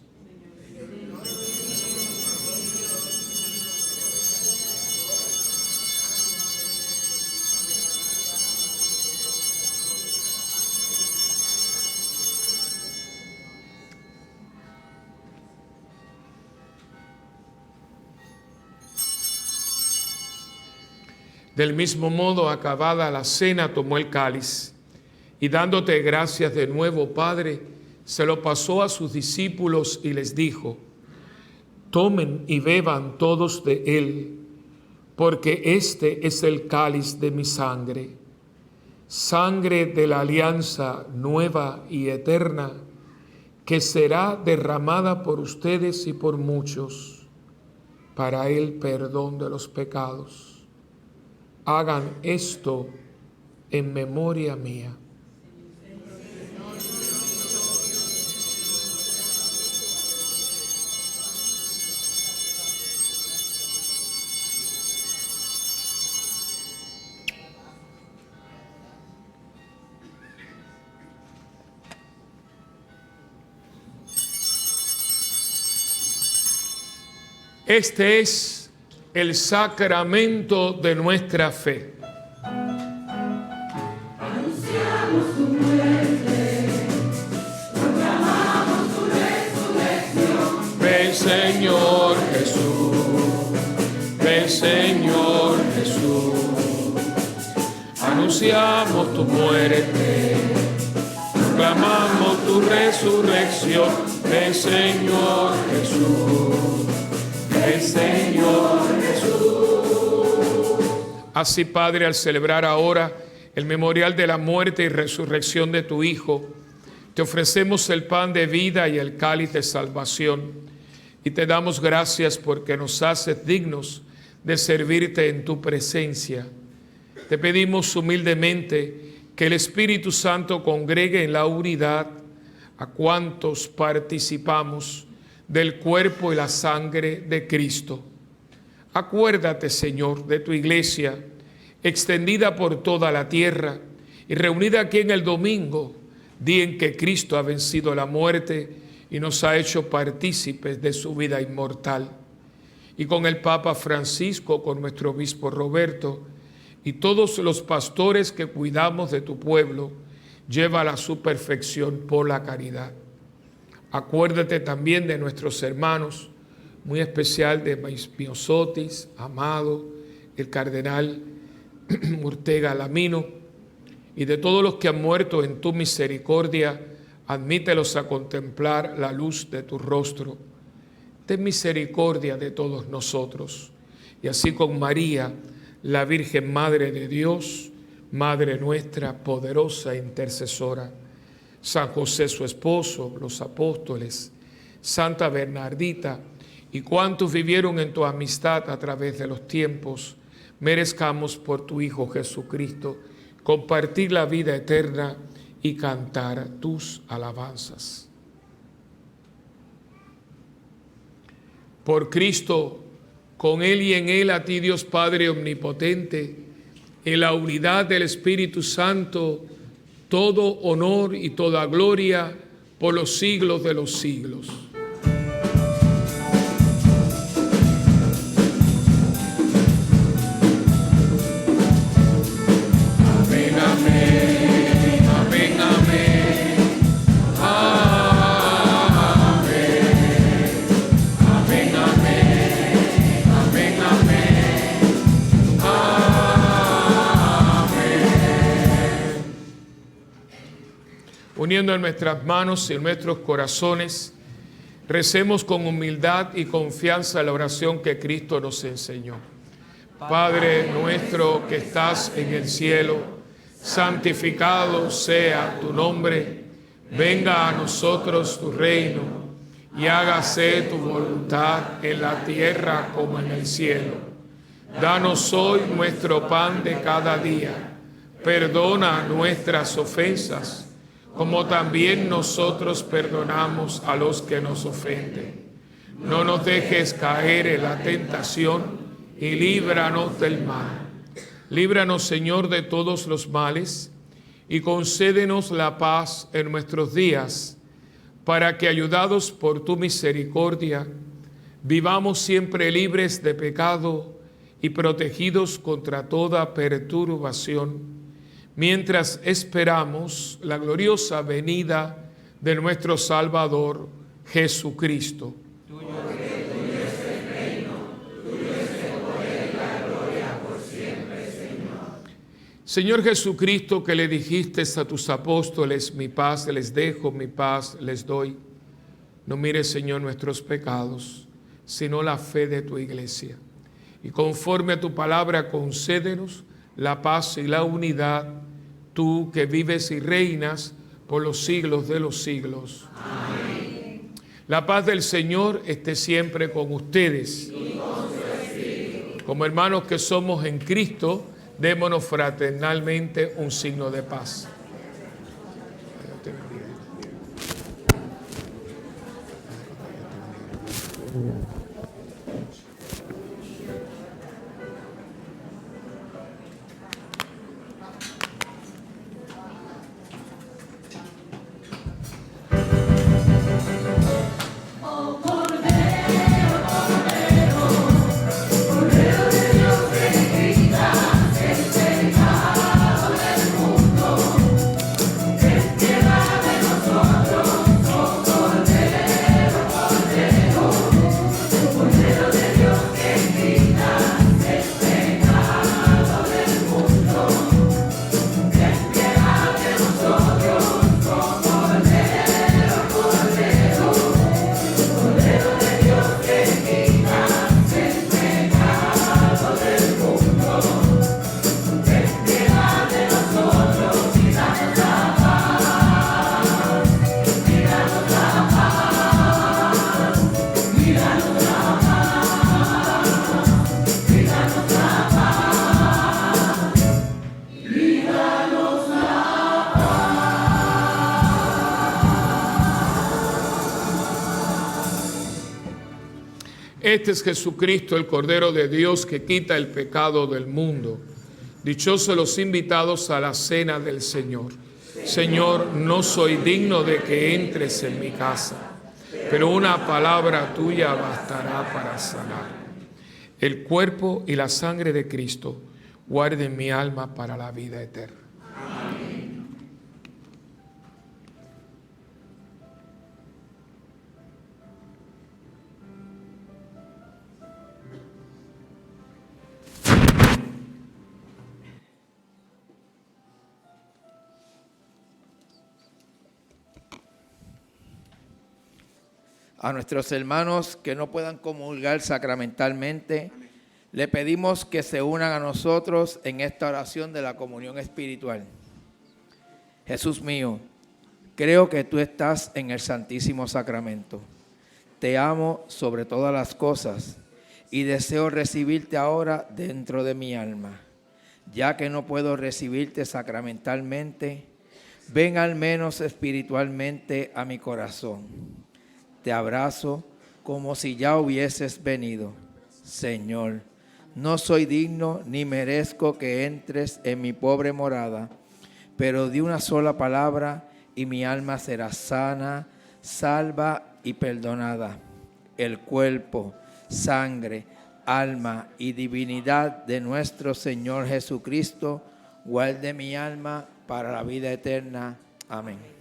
Del mismo modo, acabada la cena, tomó el cáliz y dándote gracias de nuevo, Padre, se lo pasó a sus discípulos y les dijo: tomen y beban todos de él, porque este es el cáliz de mi sangre, sangre de la alianza nueva y eterna, que será derramada por ustedes y por muchos para el perdón de los pecados. Hagan esto en memoria mía. Este es el sacramento de nuestra fe. Anunciamos tu muerte, proclamamos tu resurrección. Ven, Señor Jesús, ven, Señor Jesús. Anunciamos tu muerte, proclamamos tu resurrección. Ven, Señor Jesús. El Señor Jesús. Así, Padre, al celebrar ahora el memorial de la muerte y resurrección de tu Hijo, te ofrecemos el pan de vida y el cáliz de salvación, y te damos gracias porque nos haces dignos de servirte en tu presencia. Te pedimos humildemente que el Espíritu Santo congregue en la unidad a cuantos participamos del cuerpo y la sangre de Cristo. Acuérdate, Señor, de tu iglesia, extendida por toda la tierra y reunida aquí en el domingo, día en que Cristo ha vencido la muerte y nos ha hecho partícipes de su vida inmortal. Y con el Papa Francisco, con nuestro obispo Roberto y todos los pastores que cuidamos de tu pueblo, llévala a su perfección por la caridad. Acuérdate también de nuestros hermanos, muy especial de Miosotis, Amado, el cardenal Ortega Lamino, y de todos los que han muerto en tu misericordia, admítelos a contemplar la luz de tu rostro. Ten misericordia de todos nosotros, y así con María, la Virgen Madre de Dios, Madre nuestra, poderosa intercesora, San José su esposo, los apóstoles, Santa Bernardita, y cuantos vivieron en tu amistad a través de los tiempos, merezcamos por tu Hijo Jesucristo compartir la vida eterna y cantar tus alabanzas. Por Cristo, con Él y en Él, a ti Dios Padre Omnipotente, en la unidad del Espíritu Santo, todo honor y toda gloria por los siglos de los siglos. Amén, amén, amén, amén. Amén, amén, amén, amén, amén. Uniendo en nuestras manos y en nuestros corazones, recemos con humildad y confianza la oración que Cristo nos enseñó. Padre nuestro que estás en el cielo, santificado sea tu nombre. Venga a nosotros tu reino y hágase tu voluntad en la tierra como en el cielo. Danos hoy nuestro pan de cada día. Perdona nuestras ofensas, como también nosotros perdonamos a los que nos ofenden. No nos dejes caer en la tentación y líbranos del mal. Líbranos, Señor, de todos los males y concédenos la paz en nuestros días, para que, ayudados por tu misericordia, vivamos siempre libres de pecado y protegidos contra toda perturbación, mientras esperamos la gloriosa venida de nuestro Salvador Jesucristo. Señor Jesucristo, que le dijiste a tus apóstoles, mi paz les dejo, mi paz les doy. No mires, Señor, nuestros pecados, sino la fe de tu iglesia. Y conforme a tu palabra, concédenos la paz y la unidad, tú que vives y reinas por los siglos de los siglos. Amén. La paz del Señor esté siempre con ustedes. Y con su espíritu. Como hermanos que somos en Cristo, démonos fraternalmente un signo de paz. Este es Jesucristo, el Cordero de Dios, que quita el pecado del mundo. Dichosos los invitados a la cena del Señor. Señor, no soy digno de que entres en mi casa, pero una palabra tuya bastará para sanar. El cuerpo y la sangre de Cristo guarden mi alma para la vida eterna. A nuestros hermanos que no puedan comulgar sacramentalmente, le pedimos que se unan a nosotros en esta oración de la comunión espiritual. Jesús mío, creo que tú estás en el Santísimo Sacramento. Te amo sobre todas las cosas y deseo recibirte ahora dentro de mi alma. Ya que no puedo recibirte sacramentalmente, ven al menos espiritualmente a mi corazón. Te abrazo como si ya hubieses venido. Señor, no soy digno ni merezco que entres en mi pobre morada, pero di una sola palabra y mi alma será sana, salva y perdonada. El cuerpo, sangre, alma y divinidad de nuestro Señor Jesucristo guarde mi alma para la vida eterna. Amén.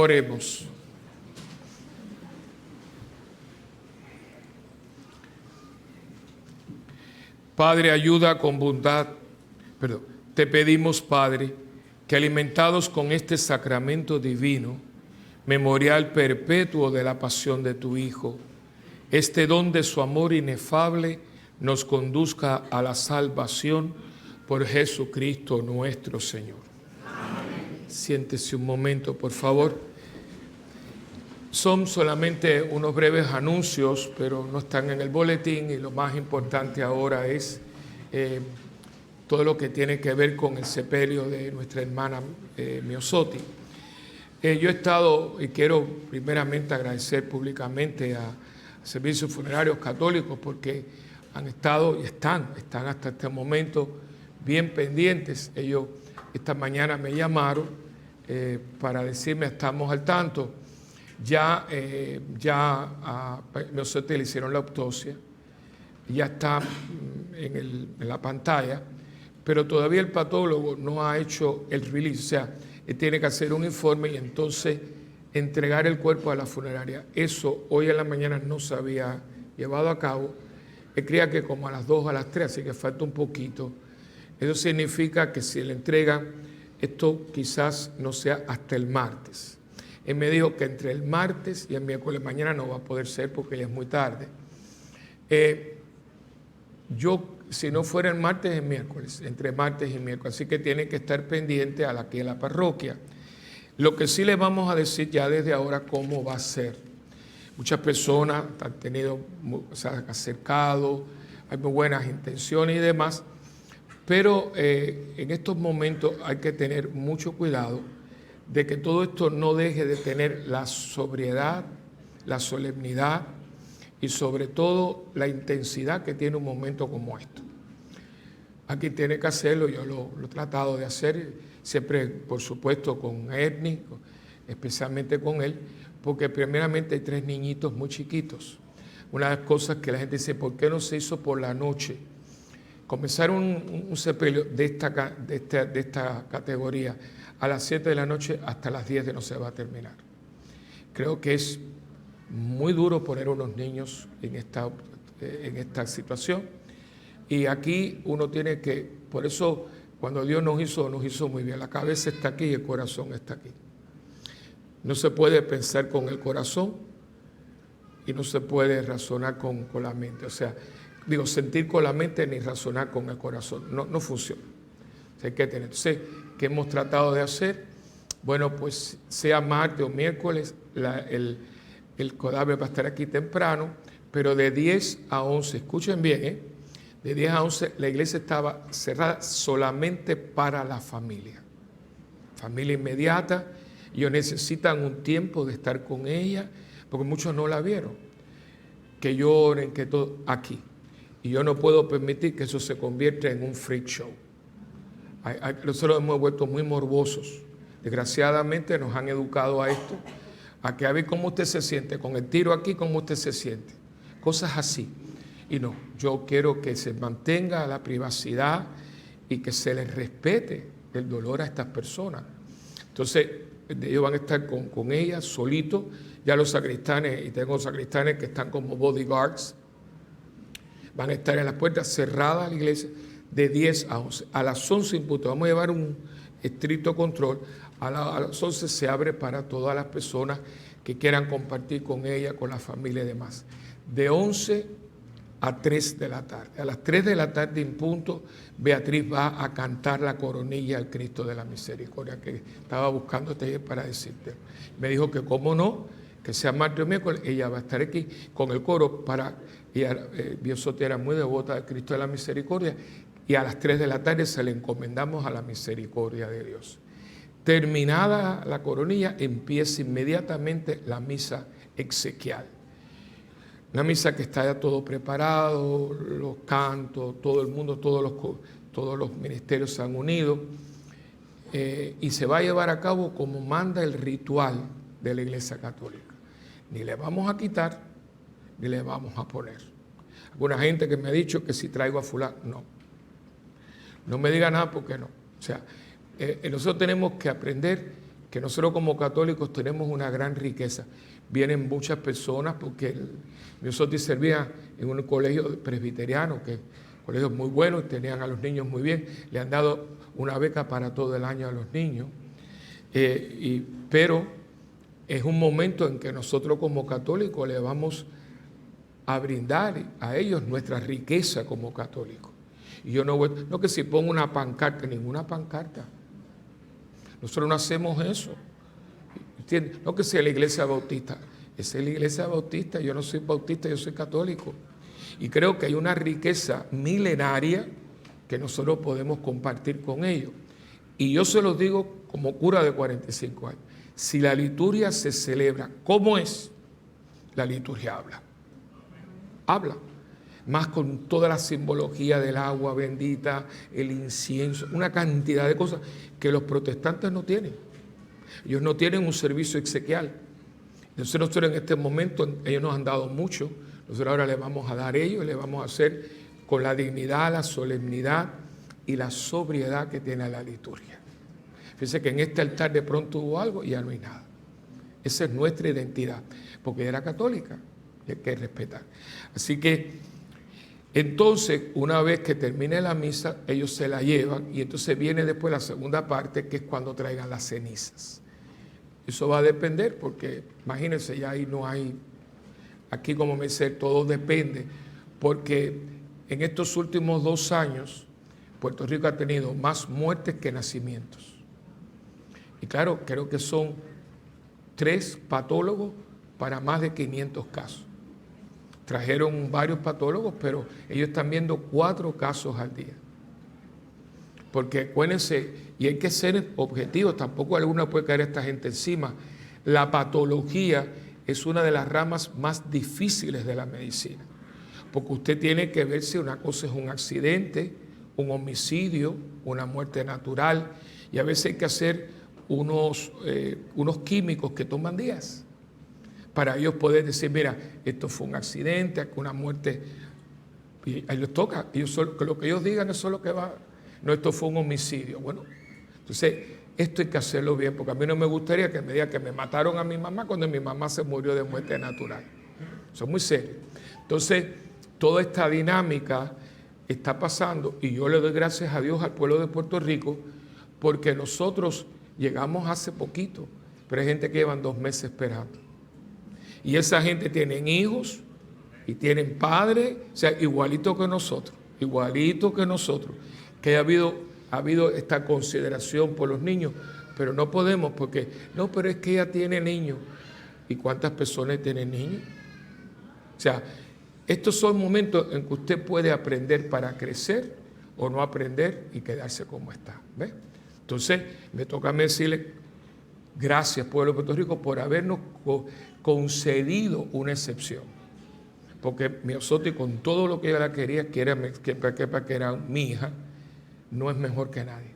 Oremos. Padre, ayuda con bondad. Te pedimos, Padre, que alimentados con este sacramento divino, memorial perpetuo de la pasión de tu Hijo, este don de su amor inefable nos conduzca a la salvación por Jesucristo nuestro Señor. Amén. Siéntese un momento, por favor. Son solamente unos breves anuncios, pero no están en el boletín, y lo más importante ahora es todo lo que tiene que ver con el sepelio de nuestra hermana Miosotti. Yo he estado, y quiero primeramente agradecer públicamente a Servicios Funerarios Católicos, porque han estado y están hasta este momento bien pendientes. Ellos esta mañana me llamaron para decirme: estamos al tanto. Ya a Miosotti le hicieron la autopsia, ya está en la pantalla, pero todavía el patólogo no ha hecho el release, o sea, él tiene que hacer un informe y entonces entregar el cuerpo a la funeraria. Eso hoy en la mañana no se había llevado a cabo. Él creía que como a las 2 o a las 3, así que falta un poquito. Eso significa que si le entregan, esto quizás no sea hasta el martes. Él me dijo que entre el martes y el miércoles, mañana no va a poder ser porque ya es muy tarde. Si no fuera el martes, el miércoles, entre martes y miércoles. Así que tiene que estar pendiente a la parroquia. Lo que sí le vamos a decir ya desde ahora cómo va a ser. Muchas personas han tenido, se han acercado, hay muy buenas intenciones y demás, pero en estos momentos hay que tener mucho cuidado de que todo esto no deje de tener la sobriedad, la solemnidad y sobre todo la intensidad que tiene un momento como esto. Aquí tiene que hacerlo, yo lo he tratado de hacer, siempre por supuesto con Ernie, especialmente con él, porque primeramente hay 3 niñitos muy chiquitos. Una de las cosas que la gente dice: ¿por qué no se hizo por la noche? Comenzar un sepelio de esta categoría a las 7 de la noche hasta las 10 no se va a terminar. Creo que es muy duro poner unos niños en esta situación. Y aquí uno tiene que, por eso cuando Dios nos hizo muy bien. La cabeza está aquí y el corazón está aquí. No se puede pensar con el corazón y no se puede razonar con la mente. O sea, sentir con la mente ni razonar con el corazón. No funciona. O sea, hay que tener. Entonces, ¿qué hemos tratado de hacer? Bueno, pues sea martes o miércoles, el cadáver va a estar aquí temprano, pero de 10 a 11, escuchen bien, de 10 a 11 la iglesia estaba cerrada solamente para la familia inmediata. Ellos necesitan un tiempo de estar con ella, porque muchos no la vieron, que lloren, que todo, aquí. Y yo no puedo permitir que eso se convierta en un freak show. Nosotros hemos vuelto muy morbosos. Desgraciadamente nos han educado a esto, a que a ver cómo usted se siente, con el tiro aquí, cómo usted se siente. Cosas así. Y no, yo quiero que se mantenga la privacidad y que se les respete el dolor a estas personas. Entonces, ellos van a estar con ella solitos. Ya los sacristanes, y tengo sacristanes que están como bodyguards, van a estar en las puertas cerradas de la iglesia de 10 a 11. A las 11 imputos, vamos a llevar un estricto control. A las 11 se abre para todas las personas que quieran compartir con ella, con la familia y demás. De 11 a 3 de la tarde. A las 3 de la tarde en punto, Beatriz va a cantar la coronilla al Cristo de la Misericordia, que estaba buscando ayer para decirte. Me dijo que cómo no, que sea martes o miércoles, ella va a estar aquí con el coro para... Miosotti era muy devota del Cristo de la Misericordia, y a las 3 de la tarde se le encomendamos a la misericordia de Dios. Terminada la coronilla, empieza inmediatamente la misa exequial. Una misa que está ya todo preparado, los cantos, todo el mundo, todos los ministerios se han unido, y se va a llevar a cabo como manda el ritual de la Iglesia Católica. Ni le vamos a quitar, ni le vamos a poner. Alguna gente que me ha dicho que si traigo a fulano, no me diga nada porque no. O sea, nosotros tenemos que aprender que nosotros como católicos tenemos una gran riqueza. Vienen muchas personas porque Miosotti servía en un colegio presbiteriano, que colegio muy bueno, tenían a los niños muy bien, le han dado una beca para todo el año a los niños, pero es un momento en que nosotros como católicos le vamos a brindar a ellos nuestra riqueza como católicos. Y yo no que si pongo una pancarta, ninguna pancarta. Nosotros no hacemos eso. ¿Entiendes? No que sea la iglesia bautista. Esa es la iglesia bautista. Yo no soy bautista, yo soy católico. Y creo que hay una riqueza milenaria que nosotros podemos compartir con ellos. Y yo se los digo como cura de 45 años. Si la liturgia se celebra, ¿cómo es? La liturgia habla. Habla. Más con toda la simbología del agua bendita, el incienso, una cantidad de cosas que los protestantes no tienen. Ellos no tienen un servicio exequial. Entonces nosotros en este momento, ellos nos han dado mucho, nosotros ahora les vamos a dar ellos, les vamos a hacer con la dignidad, la solemnidad y la sobriedad que tiene la liturgia. Fíjense que en este altar de pronto hubo algo y ya no hay nada. Esa es nuestra identidad, porque era católica y hay que respetar. Así que entonces, una vez que termine la misa, ellos se la llevan y entonces viene después la segunda parte, que es cuando traigan las cenizas. Eso va a depender porque, imagínense, ya ahí no hay, aquí como me dice, todo depende, porque en estos últimos 2 años, Puerto Rico ha tenido más muertes que nacimientos. Y claro, creo que son 3 patólogos para más de 500 casos. Trajeron varios patólogos, pero ellos están viendo 4 casos al día. Porque acuérdense, y hay que ser objetivos, tampoco alguna puede caer a esta gente encima. La patología es una de las ramas más difíciles de la medicina. Porque usted tiene que ver si una cosa es un accidente, un homicidio, una muerte natural, y a veces hay que hacer unos químicos que toman días para ellos poder decir, mira, esto fue un accidente, una muerte, y a ellos toca, lo que ellos digan eso es lo que va, no, esto fue un homicidio. Bueno, entonces esto hay que hacerlo bien, porque a mí no me gustaría que me digan que me mataron a mi mamá cuando mi mamá se murió de muerte natural. Eso es muy serio. Entonces, toda esta dinámica está pasando y yo le doy gracias a Dios al pueblo de Puerto Rico porque nosotros llegamos hace poquito, pero hay gente que llevan 2 meses esperando. Y esa gente tienen hijos y tienen padres, o sea, igualito que nosotros, que ha habido esta consideración por los niños, pero no podemos porque, no, pero es que ella tiene niños. ¿Y cuántas personas tienen niños? O sea, estos son momentos en que usted puede aprender para crecer o no aprender y quedarse como está. ¿Ves? Entonces, me toca a mí decirle, gracias, pueblo de Puerto Rico, por habernos concedido una excepción. Porque Miosotti, con todo lo que ella quería, que era mi hija, no es mejor que nadie.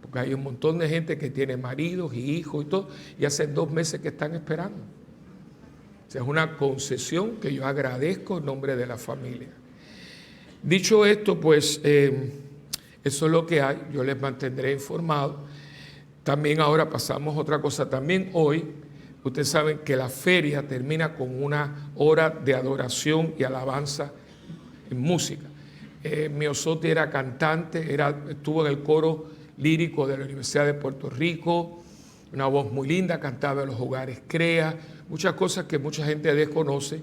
Porque hay un montón de gente que tiene maridos y hijos y todo, y hace 2 meses que están esperando. O sea, es una concesión que yo agradezco en nombre de la familia. Dicho esto, pues, eso es lo que hay. Yo les mantendré informados. También ahora pasamos otra cosa. También hoy, ustedes saben que la feria termina con una hora de adoración y alabanza en música. Miosotti era cantante, estuvo en el coro lírico de la Universidad de Puerto Rico, una voz muy linda, cantaba en los hogares CREA, muchas cosas que mucha gente desconoce,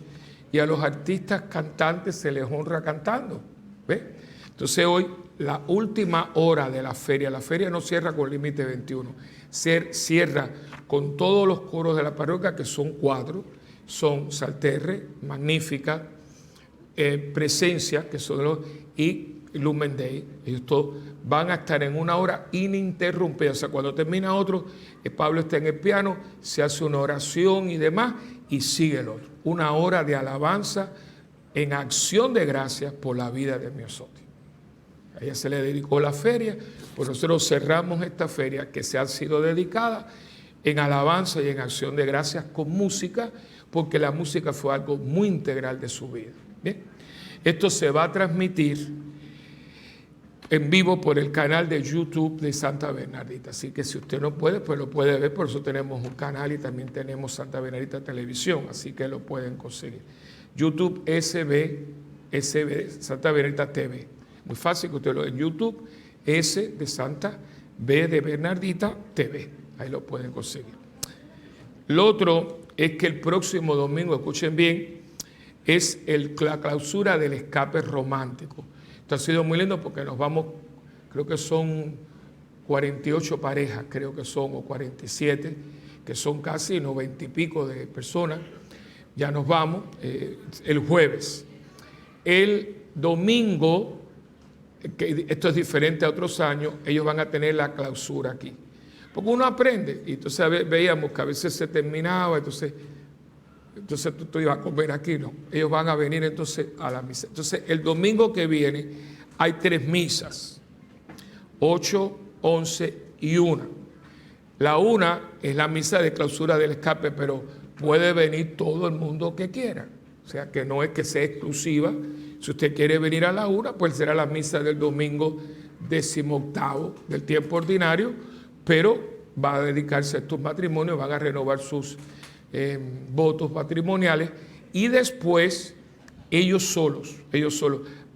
y a los artistas cantantes se les honra cantando. ¿Ves? Entonces hoy, la última hora de la feria no cierra con límite 21, cierra con todos los coros de la parroquia, que son 4, son Salterre, Magnífica, Presencia, que son los, y Lumen Dei. Ellos todos van a estar en una hora ininterrumpida. O sea, cuando termina otro, Pablo está en el piano, se hace una oración y demás, y sigue el otro. Una hora de alabanza en acción de gracias por la vida de Miosotti. A ella se le dedicó la feria, pues nosotros cerramos esta feria que se ha sido dedicada en alabanza y en acción de gracias con música, porque la música fue algo muy integral de su vida. ¿Bien? Esto se va a transmitir en vivo por el canal de YouTube de Santa Bernardita. Así que si usted no puede, pues lo puede ver. Por eso tenemos un canal y también tenemos Santa Bernardita Televisión, así que lo pueden conseguir. YouTube SB, Santa Bernardita TV. Muy fácil que usted lo ve en YouTube, S de Santa, B de Bernardita TV. Ahí lo pueden conseguir. Lo otro es que el próximo domingo, escuchen bien, es la clausura del escape romántico. Esto ha sido muy lindo porque nos vamos, creo que son 48 parejas, creo que son, o 47, que son casi 90 y pico de personas. Ya nos vamos el jueves. El domingo, que esto es diferente a otros años, ellos van a tener la clausura aquí. Porque uno aprende, y entonces veíamos que a veces se terminaba, entonces tú ibas a comer aquí, no. Ellos van a venir entonces a la misa. Entonces el domingo que viene hay 3 misas, 8, 11 y 1. La 1 es la misa de clausura del escape, pero puede venir todo el mundo que quiera. O sea que no es que sea exclusiva. Si usted quiere venir a la 1, pues será la misa del domingo 18º del tiempo ordinario, pero va a dedicarse a estos matrimonios, van a renovar sus votos matrimoniales y después ellos solos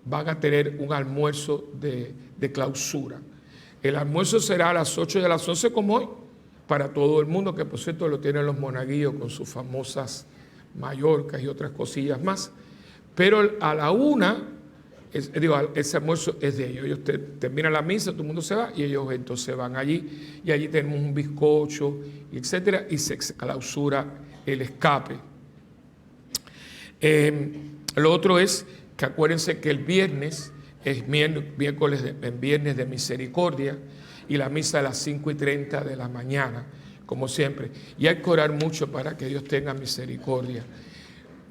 van a tener un almuerzo de clausura. El almuerzo será a las 8 y a las 11 como hoy, para todo el mundo, que por cierto lo tienen los monaguillos con sus famosas mallorcas y otras cosillas más. Pero a la 1, ese almuerzo es de ellos. Ellos terminan la misa, todo el mundo se va y ellos entonces van allí y allí tenemos un bizcocho, etcétera, y se clausura el escape. Lo otro es que acuérdense que el viernes es viernes de misericordia y la misa a las 5:30 de la mañana, como siempre. Y hay que orar mucho para que Dios tenga misericordia.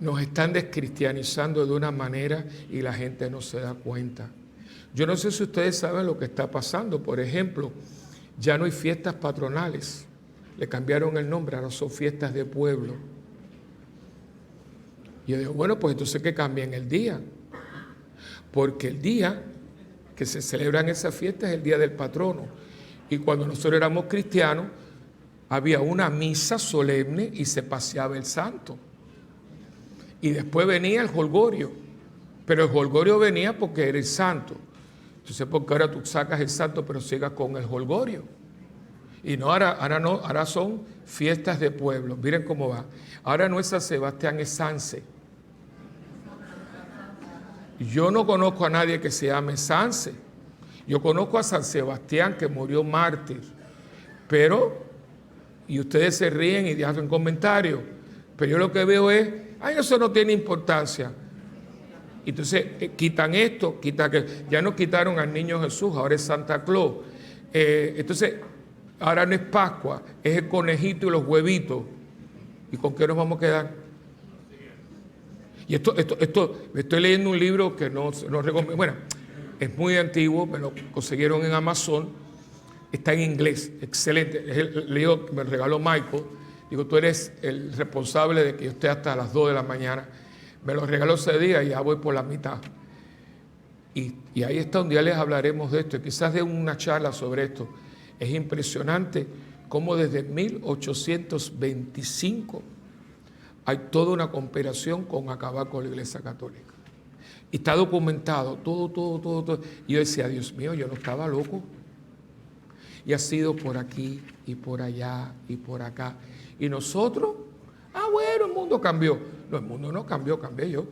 Nos están descristianizando de una manera y la gente no se da cuenta. Yo no sé si ustedes saben lo que está pasando. Por ejemplo, ya no hay fiestas patronales. Le cambiaron el nombre, ahora son fiestas de pueblo. Y yo digo, bueno, pues entonces que cambien el día. Porque el día que se celebran esas fiestas es el día del patrono. Y cuando nosotros éramos cristianos, había una misa solemne y se paseaba el santo. Y después venía el jolgorio, pero el jolgorio venía porque era el santo. Entonces, porque ahora tú sacas el santo, pero sigas con el jolgorio. Y no, ahora son fiestas de pueblo. Miren cómo va. Ahora no es San Sebastián, es Sanse. Yo no conozco a nadie que se llame Sanse. Yo conozco a San Sebastián, que murió mártir. Pero, y ustedes se ríen y hacen comentarios, pero yo lo que veo es, ay, eso no tiene importancia. Entonces quitan esto, ya no quitaron al niño Jesús, ahora es Santa Claus. Entonces, ahora no es Pascua, es el conejito y los huevitos. ¿Y con qué nos vamos a quedar? Y esto estoy leyendo un libro que no recomiendo. Bueno, es muy antiguo, me lo consiguieron en Amazon, está en inglés, excelente. Es el libro que me regaló Michael. Digo, tú eres el responsable de que yo esté hasta las 2 de la mañana. Me lo regaló ese día y ya voy por la mitad. Y ahí está, un día les hablaremos de esto, quizás de una charla sobre esto. Es impresionante cómo desde 1825 hay toda una conspiración con acabar con la Iglesia Católica. Y está documentado, todo. Y yo decía, Dios mío, yo no estaba loco. Y ha sido por aquí y por allá y por acá. Y nosotros, bueno, el mundo cambió. No, el mundo no cambió, cambié yo.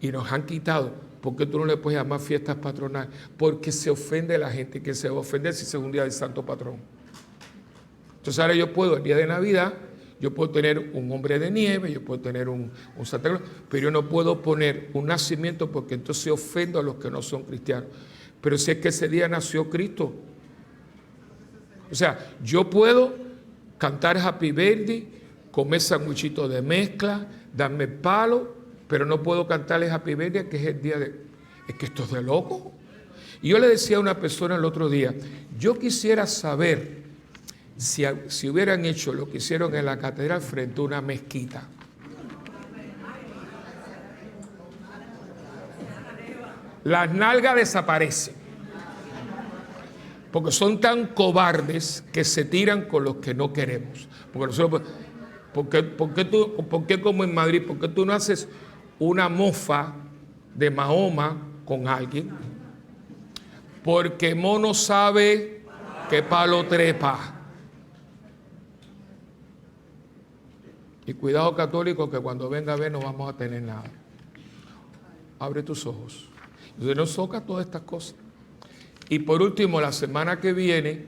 Y nos han quitado. ¿Por qué tú no le puedes llamar fiestas patronales? Porque se ofende la gente. Que se va a ofender si es un día del santo patrón. Entonces ahora yo puedo, el día de Navidad, yo puedo tener un hombre de nieve, yo puedo tener un Santa Claus, pero yo no puedo poner un nacimiento porque entonces ofendo a los que no son cristianos. Pero si es que ese día nació Cristo. O sea, yo puedo cantar Happy Birthday, comer sandwichitos de mezcla, darme palo, pero no puedo cantarle Happy Birthday, que es el día de... Es que esto es de loco. Y yo le decía a una persona el otro día, yo quisiera saber si hubieran hecho lo que hicieron en la catedral frente a una mezquita. las nalgas desaparecen. Porque son tan cobardes que se tiran con los que no queremos. Porque nosotros, ¿por qué como en Madrid? ¿Por qué tú no haces una mofa de Mahoma con alguien? Porque mono sabe que palo trepa. Y cuidado, católico, que cuando venga a ver no vamos a tener nada. Abre tus ojos. Entonces nos toca todas estas cosas. Y por último, la semana que viene,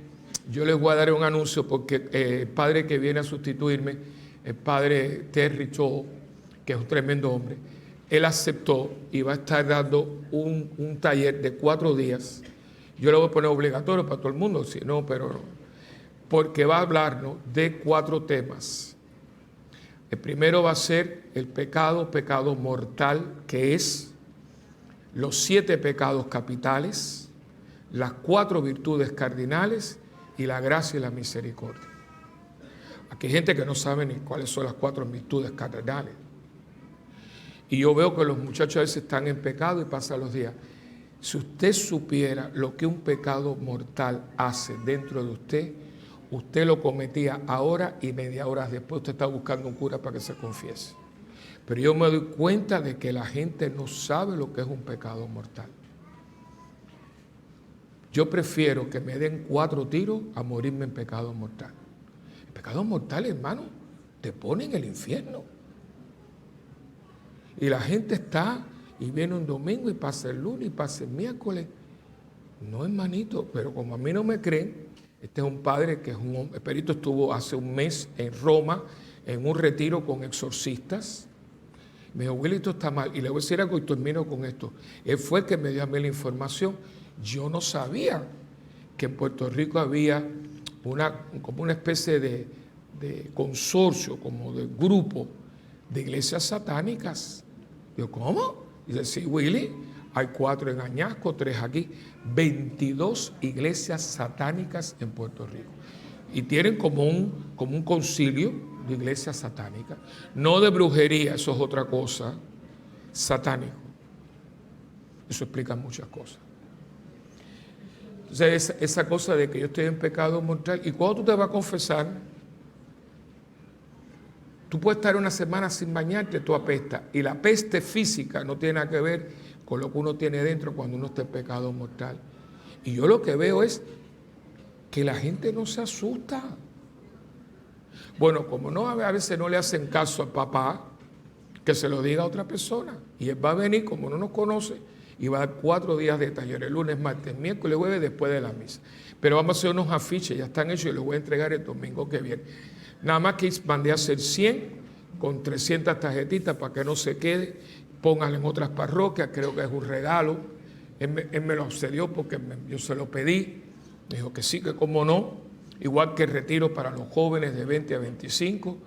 yo les voy a dar un anuncio porque el padre que viene a sustituirme, el padre Terry Cho, que es un tremendo hombre, él aceptó y va a estar dando un taller de 4 días. Yo lo voy a poner obligatorio para todo el mundo, si no, pero no. Porque va a hablarnos de 4 temas. El primero va a ser el pecado mortal, que es los 7 pecados capitales, las 4 virtudes cardinales y la gracia y la misericordia. Aquí hay gente que no sabe ni cuáles son las 4 virtudes cardinales. Y yo veo que los muchachos a veces están en pecado y pasan los días. Si usted supiera lo que un pecado mortal hace dentro de usted, usted lo cometía ahora y media hora después. Usted está buscando un cura para que se confiese. Pero yo me doy cuenta de que la gente no sabe lo que es un pecado mortal. Yo prefiero que me den 4 tiros a morirme en pecado mortal. El pecado mortal, hermano, te pone en el infierno. Y la gente está y viene un domingo y pasa el lunes y pasa el miércoles. No, hermanito, pero como a mí no me creen, este es un padre que es un hombre. El perito estuvo hace un mes en Roma en un retiro con exorcistas. Me dijo, Willy, esto está mal. Y le voy a decir algo y termino con esto. Él fue el que me dio a mí la información. Yo no sabía que en Puerto Rico había como una especie de consorcio, como de grupo de iglesias satánicas. Yo, ¿cómo? Dice, sí, Willy, hay 4 en Añasco, 3 aquí, 22 iglesias satánicas en Puerto Rico. Y tienen como un concilio de iglesias satánicas. No de brujería, eso es otra cosa, satánico. Eso explica muchas cosas. Entonces, esa cosa de que yo estoy en pecado mortal, y cuando tú te vas a confesar, tú puedes estar una semana sin bañarte, tú apestas. Y la peste física no tiene nada que ver con lo que uno tiene dentro cuando uno está en pecado mortal. Y yo lo que veo es que la gente no se asusta. Bueno, como no, a veces no le hacen caso al papá, que se lo diga a otra persona. Y él va a venir, como no nos conoce, y va a dar 4 días de taller, el lunes, martes, miércoles, jueves, después de la misa. Pero vamos a hacer unos afiches, ya están hechos y los voy a entregar el domingo que viene. Nada más que mandé a hacer 100 con 300 tarjetitas para que no se quede. Pónganle en otras parroquias, creo que es un regalo. Él me lo cedió porque yo se lo pedí. Me dijo que sí, que cómo no. Igual que el retiro para los jóvenes de 20 a 25.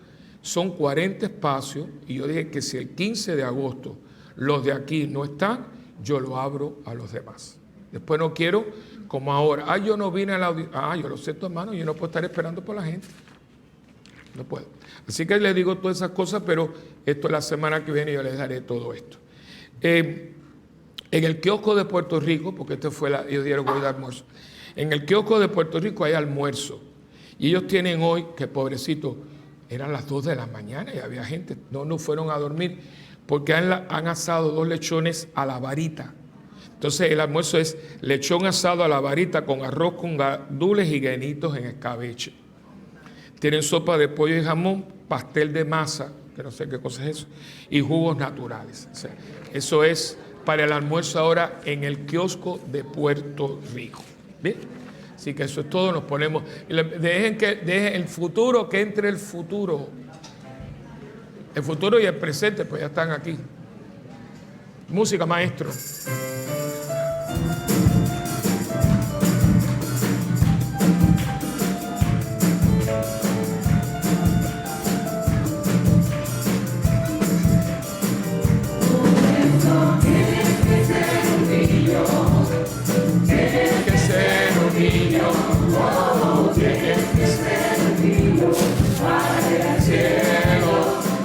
Son 40 espacios y yo dije que si el 15 de agosto los de aquí no están, yo lo abro a los demás. Después no quiero, como ahora, yo no vine a la audiencia. Yo lo sé, tu hermano, yo no puedo estar esperando por la gente. No puedo. Así que les digo todas esas cosas, pero esto es la semana que viene, yo les daré todo esto. En el kiosco de Puerto Rico, porque este fue ellos dieron hoy de almuerzo. En el kiosco de Puerto Rico hay almuerzo. Y ellos tienen hoy, que pobrecito, eran las 2 de la mañana y había gente, no fueron a dormir, porque han asado 2 lechones a la varita. Entonces el almuerzo es lechón asado a la varita con arroz con gandules y guenitos en escabeche. Tienen sopa de pollo y jamón, pastel de masa, que no sé qué cosa es eso, y jugos naturales. O sea, eso es para el almuerzo ahora en el kiosco de Puerto Rico. ¿Bien? Así que eso es todo, nos ponemos. Dejen el futuro, que entre el futuro. El futuro y el presente, pues ya están aquí. Música, maestro.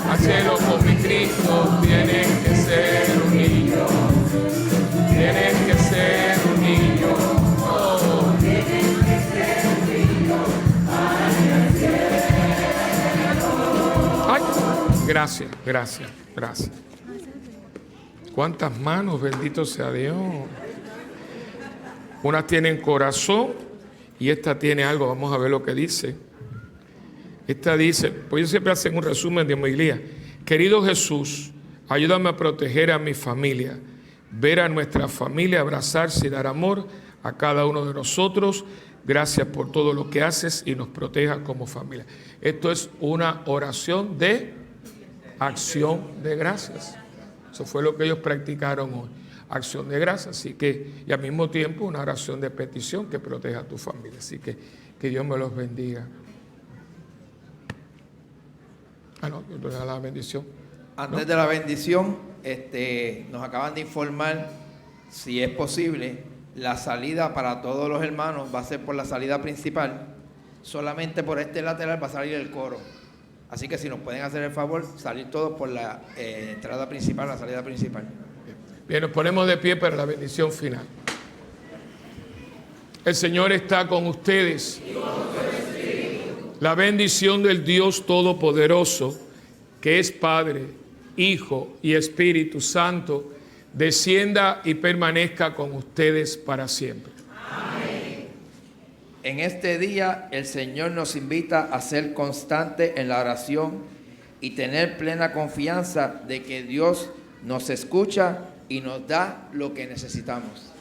Al cielo con mi Cristo, tienes que ser un niño, tienes Gracias, gracias, gracias. ¿Cuántas manos? Bendito sea Dios. Unas tienen corazón y esta tiene algo. Vamos a ver lo que dice. Esta dice, pues yo siempre hacen un resumen de homilía. Querido Jesús, ayúdame a proteger a mi familia, ver a nuestra familia, abrazarse y dar amor a cada uno de nosotros. Gracias por todo lo que haces y nos protejas como familia. Esto es una oración de acción de gracias. Eso fue lo que ellos practicaron hoy. Acción de gracias, así que, y al mismo tiempo una oración de petición que proteja a tu familia. Así que Dios me los bendiga. No, yo le doy la bendición. Antes de la bendición, nos acaban de informar, si es posible, la salida para todos los hermanos va a ser por la salida principal. Solamente por este lateral va a salir el coro. Así que si nos pueden hacer el favor, salir todos por la entrada principal, la salida principal. Bien, nos ponemos de pie para la bendición final. El Señor está con ustedes. La bendición del Dios Todopoderoso, que es Padre, Hijo y Espíritu Santo, descienda y permanezca con ustedes para siempre. Amén. En este día el Señor nos invita a ser constantes en la oración y tener plena confianza de que Dios nos escucha y nos da lo que necesitamos.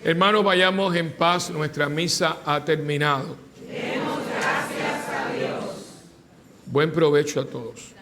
Hermanos, vayamos en paz, nuestra misa ha terminado. Demos gracias a Dios. Buen provecho a todos.